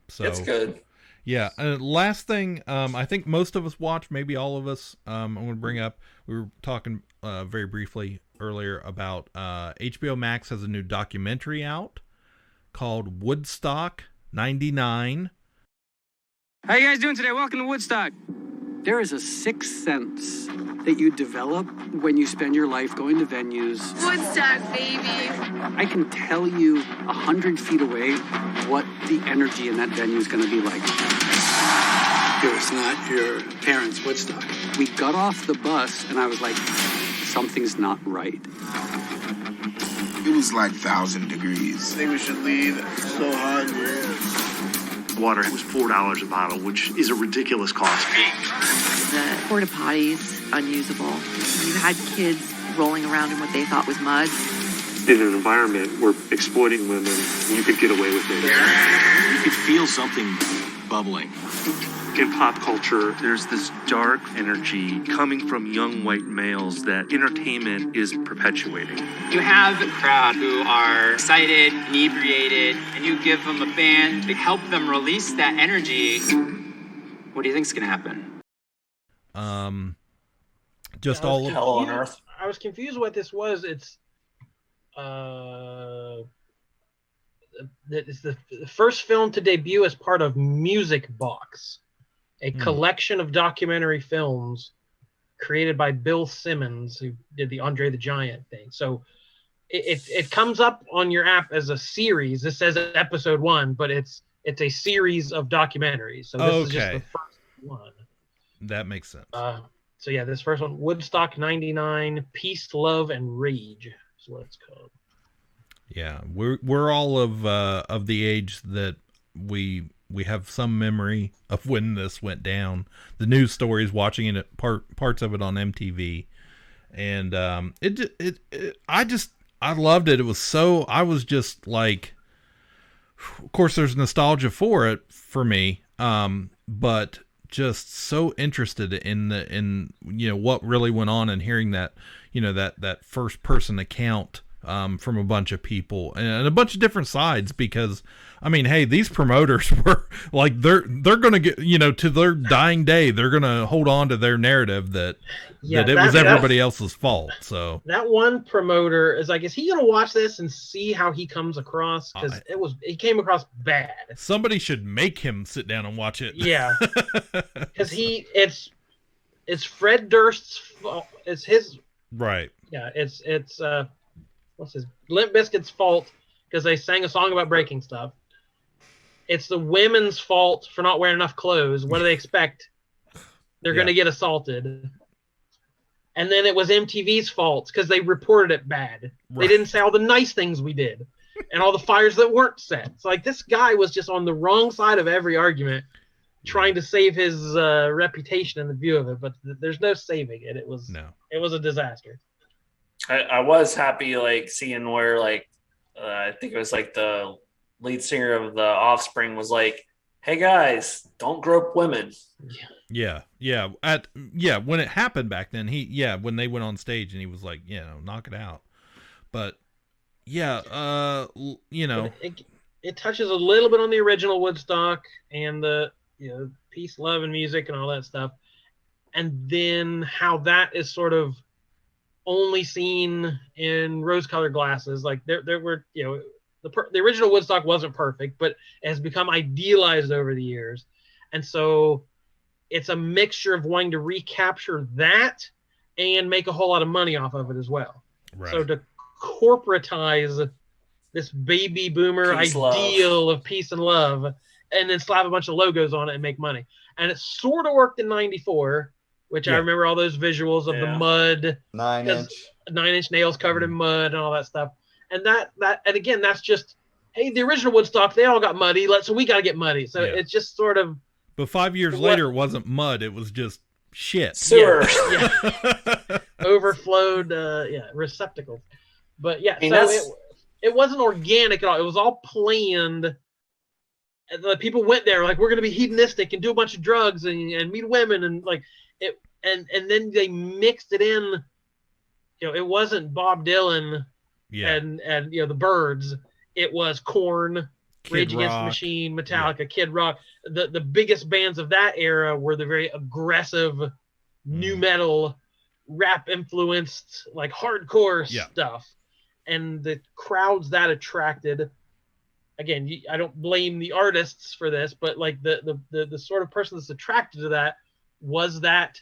So it's good. Yeah. Last thing, I think most of us watched, maybe all of us. I'm going to bring up. We were talking very briefly earlier about HBO Max has a new documentary out called Woodstock '99. How you guys doing today? Welcome to Woodstock. There is a sixth sense that you develop when you spend your life going to venues. Woodstock, baby. I can tell you 100 feet away what the energy in that venue is going to be like. It was not your parents' Woodstock. We got off the bus and I was like, something's not right. It was like 1,000 degrees. I think we should leave. It's so hot here. Water was $4 a bottle, which is a ridiculous cost. The porta potties, unusable. You had kids rolling around in what they thought was mud. In an environment where exploiting women, you could get away with it. You could feel something bubbling. In pop culture, there's this dark energy coming from young white males that entertainment is perpetuating. You have a crowd who are excited, inebriated, and you give them a band to help them release that energy. What do you think is going to happen? Just all hell on earth. I was confused what this was. It's the first film to debut as part of Music Box, a collection of documentary films created by Bill Simmons, who did the Andre the Giant thing. So it comes up on your app as a series. This says episode 1, but it's a series of documentaries. So this is just the first one. That makes sense. So yeah, this first one, Woodstock '99, Peace, Love, and Rage is what it's called. Yeah, we're all of the age that we have some memory of when this went down. The news stories, watching it, parts of it on MTV, and I loved it. It was so, I was just like, of course, there's nostalgia for it for me, but just so interested in what really went on, and hearing that that first person account from a bunch of people and a bunch of different sides, because I mean, hey, these promoters were like, they're going to get, to their dying day, they're going to hold on to their narrative that it was everybody else's fault. So that one promoter is like, is he going to watch this and see how he comes across? Because he came across bad. Somebody should make him sit down and watch it. Yeah. Because it's Fred Durst's fault. It's his. Right. Yeah. It's what's his Limp Bizkit's fault because they sang a song about breaking stuff. It's the women's fault for not wearing enough clothes. What do they expect? They're going to get assaulted. And then it was MTV's fault because they reported it bad. Right. They didn't say all the nice things we did and all the fires that weren't set. It's like this guy was just on the wrong side of every argument trying to save his reputation and the view of it, but there's no saving it. It was a disaster. I was happy seeing where I think it was the lead singer of the Offspring was like, "Hey guys, don't grope women." Yeah. When it happened back then, when they went on stage and he was like, knock it out. But it touches a little bit on the original Woodstock and the peace, love, and music and all that stuff, and then how that is sort of only seen in rose-colored glasses. Like there were the original Woodstock wasn't perfect, but it has become idealized over the years. And so it's a mixture of wanting to recapture that and make a whole lot of money off of it as well. Right. So to corporatize this baby boomer ideal of peace and love and then slap a bunch of logos on it and make money. And it sort of worked in 94, which I remember all those visuals of the mud. 9-inch nails covered in mud and all that stuff. And and again, that's just, hey, the original Woodstock, they all got muddy, so we got to get muddy. So it's just sort of. But 5 years later, it wasn't mud; it was just shit. Sewer. Yeah. Overflowed, receptacles. But it wasn't organic at all. It was all planned. The people went there like, we're going to be hedonistic and do a bunch of drugs and meet women and it. And then they mixed it in. It wasn't Bob Dylan. Yeah. And the Byrds, it was Korn, Rage Against the Machine, Metallica, Kid Rock. The biggest bands of that era were the very aggressive new metal, rap influenced, hardcore stuff. And the crowds that attracted, again, I don't blame the artists for this, but the sort of person that's attracted to that was that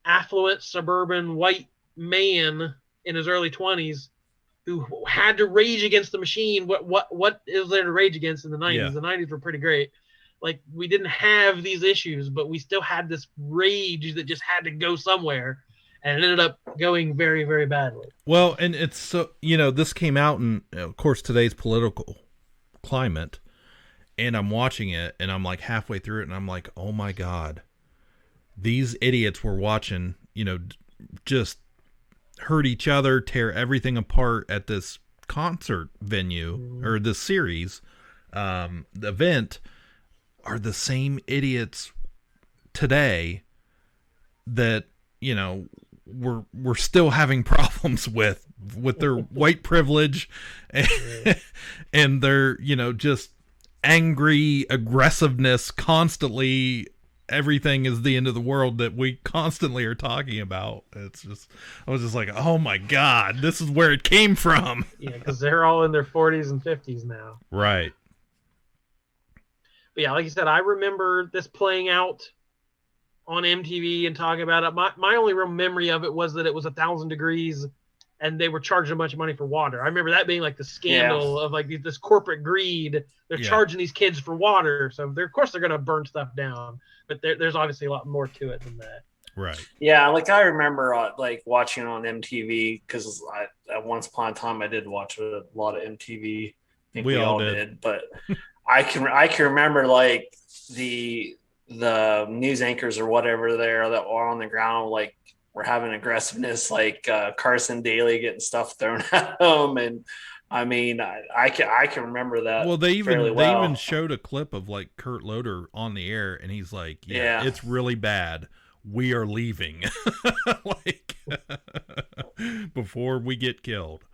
affluent suburban white man in his early 20s who had to rage against the machine. What is there to rage against in the 90s? Yeah. The 90s were pretty great. We didn't have these issues, but we still had this rage that just had to go somewhere, and it ended up going very, very badly. Well, and it's so, this came out in, of course, today's political climate, and I'm watching it, and I'm halfway through it, and I'm like, oh my God, these idiots were watching, just hurt each other, tear everything apart at this concert venue or this series, the event, are the same idiots today that, we're still having problems with their white privilege and their, just angry aggressiveness constantly. Everything is the end of the world that we constantly are talking about. It's just, I was just like, oh my God, this is where it came from. Yeah, because they're all in their 40s and 50s now. Right. But yeah, like you said, I remember this playing out on MTV and talking about it. My only real memory of it was that it was 1,000 degrees and they were charging a bunch of money for water. I remember that being the scandal of this corporate greed. They're charging these kids for water. So of course they're going to burn stuff down, but there's obviously a lot more to it than that. Right. Yeah. I remember watching on MTV because at once upon a time I did watch a lot of MTV. I think we all did, but I can remember the news anchors or whatever there that were on the ground, were having aggressiveness, Carson Daly getting stuff thrown at him. And I mean, I can remember that. Well, they even showed a clip of Kurt Loder on the air, and he's like, yeah, it's really bad. We are leaving before we get killed.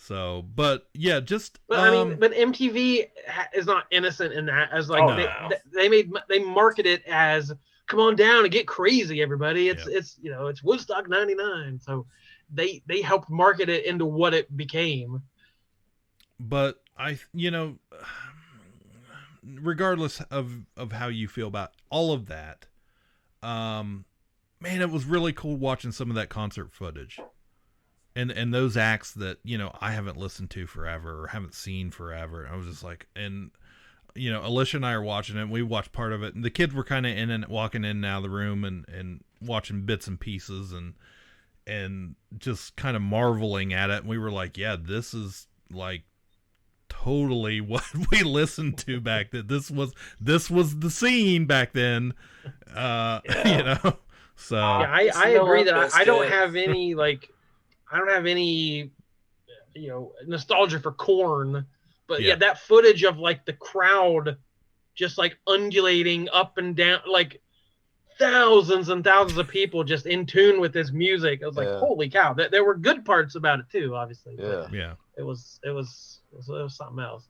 So, but yeah, just. But I mean, but MTV is not innocent in that. As like they market it as, come on down and get crazy, everybody. It's it's Woodstock '99. So they helped market it into what it became. But regardless of how you feel about all of that, man, it was really cool watching some of that concert footage. And those acts that, I haven't listened to forever or haven't seen forever. I was just like, and, Alicia and I are watching it, and we watched part of it, and the kids were kind of in and walking in and out of the room and watching bits and pieces and just kind of marveling at it. And we were like, yeah, this is like totally what we listened to back then. This was the scene back then. So yeah, I agree that I don't have any I don't have any, nostalgia for Korn, but yeah, that footage of like the crowd just like undulating up and down, like thousands and thousands of people just in tune with this music. I was like, holy cow! There were good parts about it too, obviously. Yeah. It was something else.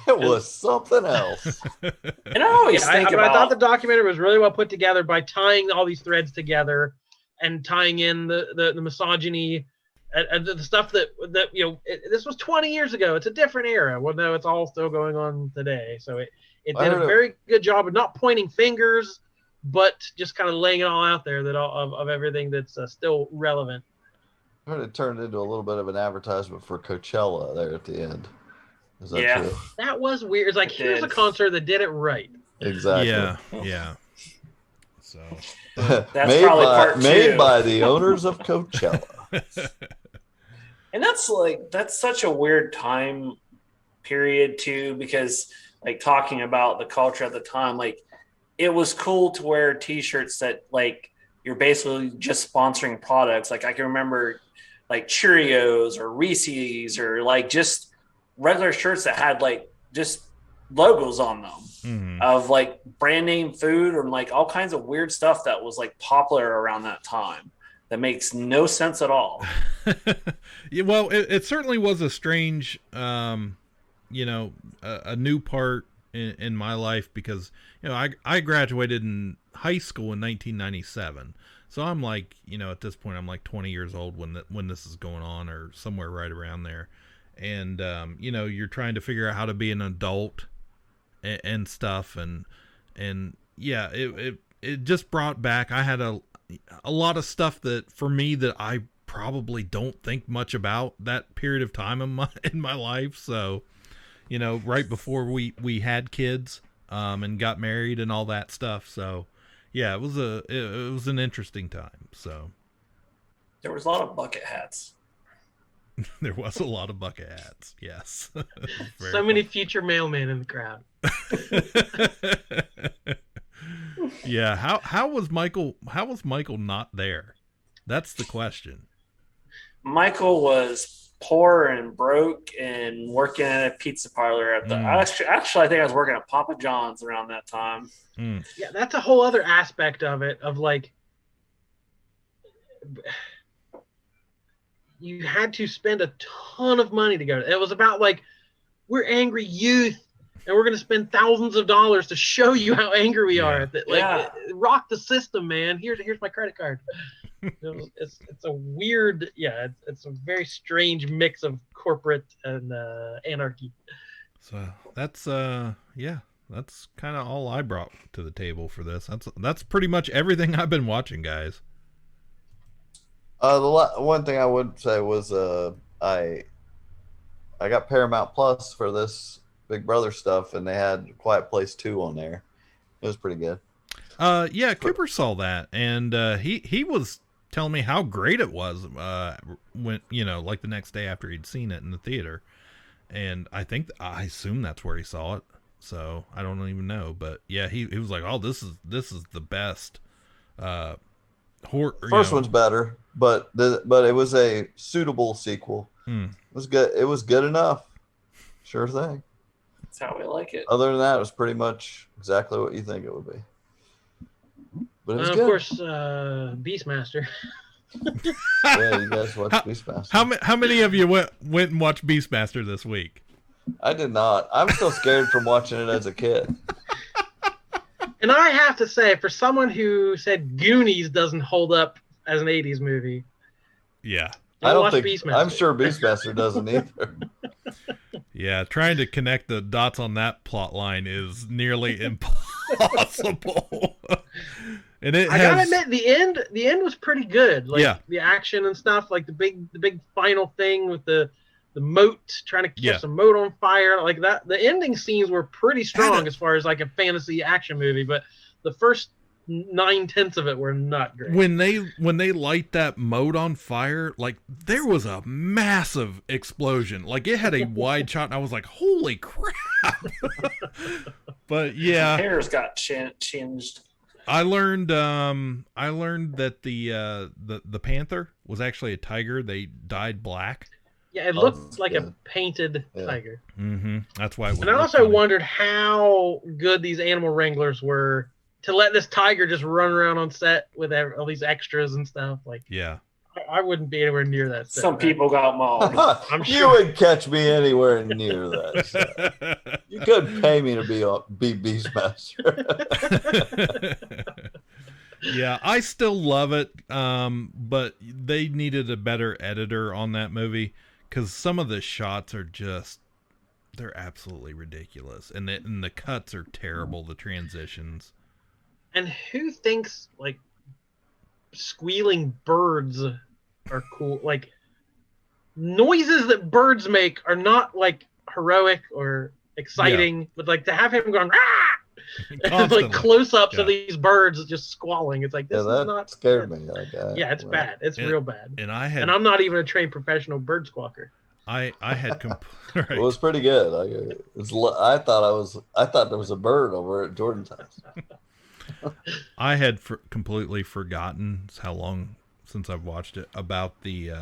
It was something else. And I always think I thought the documentary was really well put together by tying all these threads together and tying in the misogyny and the stuff that this was 20 years ago. It's a different era, although it's all still going on today. So it did a very good job of not pointing fingers, but just kind of laying it all out there of everything that's still relevant. I heard it turned into a little bit of an advertisement for Coachella there at the end. Is that true? That was weird. It's like, here's a concert that did it right. Exactly. Yeah. So that's made probably part 2. Made by the owners of Coachella. And that's such a weird time period too, because like talking about the culture at the time, like it was cool to wear t-shirts that like you're basically just sponsoring products. Like I can remember like Cheerios or Reese's or like just regular shirts that had like just logos on them of like brand name food or like all kinds of weird stuff that was like popular around that time that makes no sense at all. Yeah, well, it certainly was a strange, a new part in my life because, I graduated in high school in 1997. So I'm like, at this point, I'm like 20 years old when this is going on or somewhere right around there. And, you're trying to figure out how to be an adult and stuff. And yeah, it just brought back, I had a lot of stuff that for me that I probably don't think much about that period of time in my life. So, right before we had kids, and got married and all that stuff. So yeah, it was an interesting time. So there was a lot of bucket hats. There was a lot of bucket hats. Yes. So many future mailmen in the crowd. Yeah. How was Michael not there? That's the question. Michael was poor and broke and working at a pizza parlor at the actually I think I was working at Papa John's around that time. Yeah, that's a whole other aspect of it, of like you had to spend a ton of money to go to. It was about like, we're angry youth and we're going to spend thousands of dollars to show you how angry we are. Like, rock the system, man. Here's my credit card. It's a weird, it's a very strange mix of corporate and anarchy. So that's that's kind of all I brought to the table for this. That's pretty much everything I've been watching, guys. The one thing I would say was I got Paramount Plus for this Big Brother stuff, and they had Quiet Place 2 on there. It was pretty good. Yeah, Cooper saw that, and he was telling me how great it was when like the next day after he'd seen it in the theater, and I assume that's where he saw it. So I don't even know, but yeah, he was like, "Oh, this is the best." First one's better, but it was a suitable sequel. It was good. It was good enough. Sure thing. That's how we like it. Other than that, it was pretty much exactly what you think it would be. But it was good. Of course, Beastmaster. Yeah, you guys watch Beastmaster. How many of you went and watched Beastmaster this week? I did not. I'm still scared from watching it as a kid. And I have to say, for someone who said Goonies doesn't hold up as an 80s movie. Yeah. I don't think Beastmaster. I'm sure Beastmaster doesn't either. Yeah, trying to connect the dots on that plot line is nearly impossible. And I gotta admit, the end was pretty good. Like the action and stuff, like the big final thing with the moat, trying to catch the moat on fire, like that. The ending scenes were pretty strong as far as like a fantasy action movie, but the first 9/10 of it were not great. When they light that moat on fire, like there was a massive explosion. Like it had a wide shot, and I was like, "Holy crap!" But yeah, hair's got changed. I learned that the panther was actually a tiger. They dyed black. Yeah, it looked like a painted tiger. Mm-hmm. That's why. And I also wondered how good these animal wranglers were to let this tiger just run around on set with all these extras and stuff. Like, yeah, I wouldn't be anywhere near that set. Some people got mauled. I'm sure. You wouldn't catch me anywhere near that set. You couldn't pay me to be Beastmaster. Yeah, I still love it, but they needed a better editor on that movie because some of the shots are they're absolutely ridiculous, and the cuts are terrible, the transitions. And who thinks like squealing birds are cool? Like noises that birds make are not like heroic or exciting, but like to have him going and like close-ups of these birds just squalling. It's like this is not scared me. Yeah, it's bad. It's real bad. And I'm not even a trained professional bird squawker. I had right. It was pretty good. I thought there was a bird over at Jordan's house. I had completely forgotten how long since I've watched it about the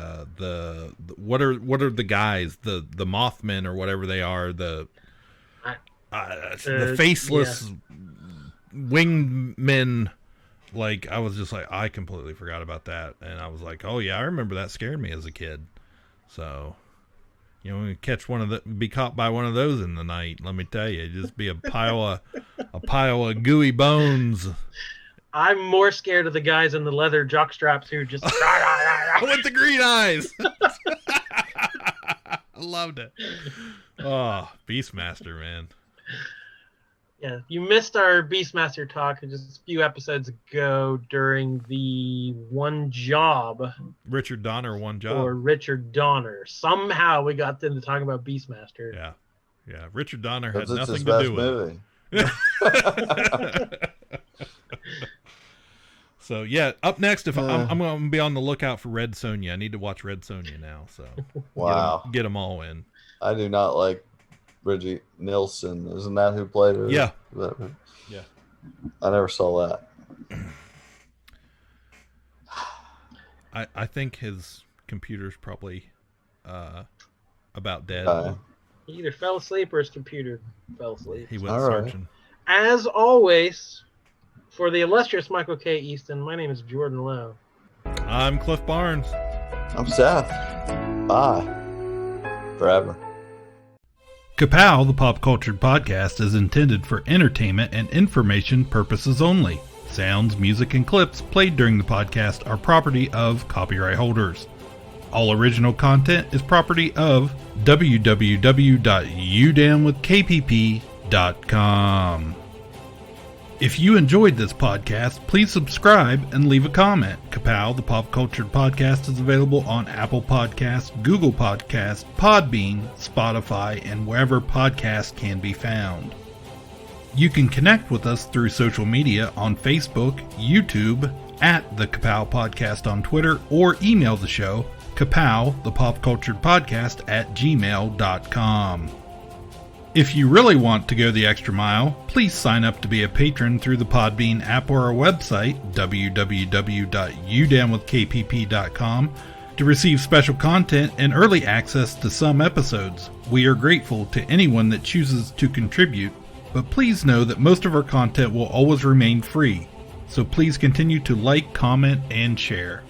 what are the guys, the Mothmen or whatever they are, the faceless winged men. Like I was just like, I completely forgot about that, and I was like, oh yeah, I remember that scared me as a kid. So when you catch be caught by one of those in the night, let me tell you, it'd just be a pile of gooey bones. I'm more scared of the guys in the leather jockstraps who just with the green eyes. I loved it. Oh, Beastmaster, man. Yeah, you missed our Beastmaster talk just a few episodes ago during the One Job. Richard Donner One Job. Or Richard Donner. Somehow we got them to talk about Beastmaster. Yeah. Yeah, Richard Donner had nothing to do with it. So, yeah, up next, I'm going to be on the lookout for Red Sonja. I need to watch Red Sonja now. So, wow. Get them all in. I do not like Bridget Nielsen, isn't that who played her? Yeah. Yeah. I never saw that. I think his computer's probably about dead. He either fell asleep or his computer fell asleep. He went searching. As always, for the illustrious Michael K. Easton, my name is Jordan Lowe. I'm Cliff Barnes. I'm Seth. Bye. Forever. Ka-Pow, the pop culture podcast, is intended for entertainment and information purposes only. Sounds, music, and clips played during the podcast are property of copyright holders. All original content is property of www.udownwithkpp.com. If you enjoyed this podcast, please subscribe and leave a comment. Ka-Pow, the pop culture podcast, is available on Apple Podcasts, Google Podcasts, Podbean, Spotify, and wherever podcasts can be found. You can connect with us through social media on Facebook, YouTube, at the Ka-Pow Podcast on Twitter, or email the show, Ka-Pow, the pop culture podcast, @gmail.com. If you really want to go the extra mile, please sign up to be a patron through the Podbean app or our website, www.udownwithkpp.com, to receive special content and early access to some episodes. We are grateful to anyone that chooses to contribute, but please know that most of our content will always remain free, so please continue to like, comment, and share.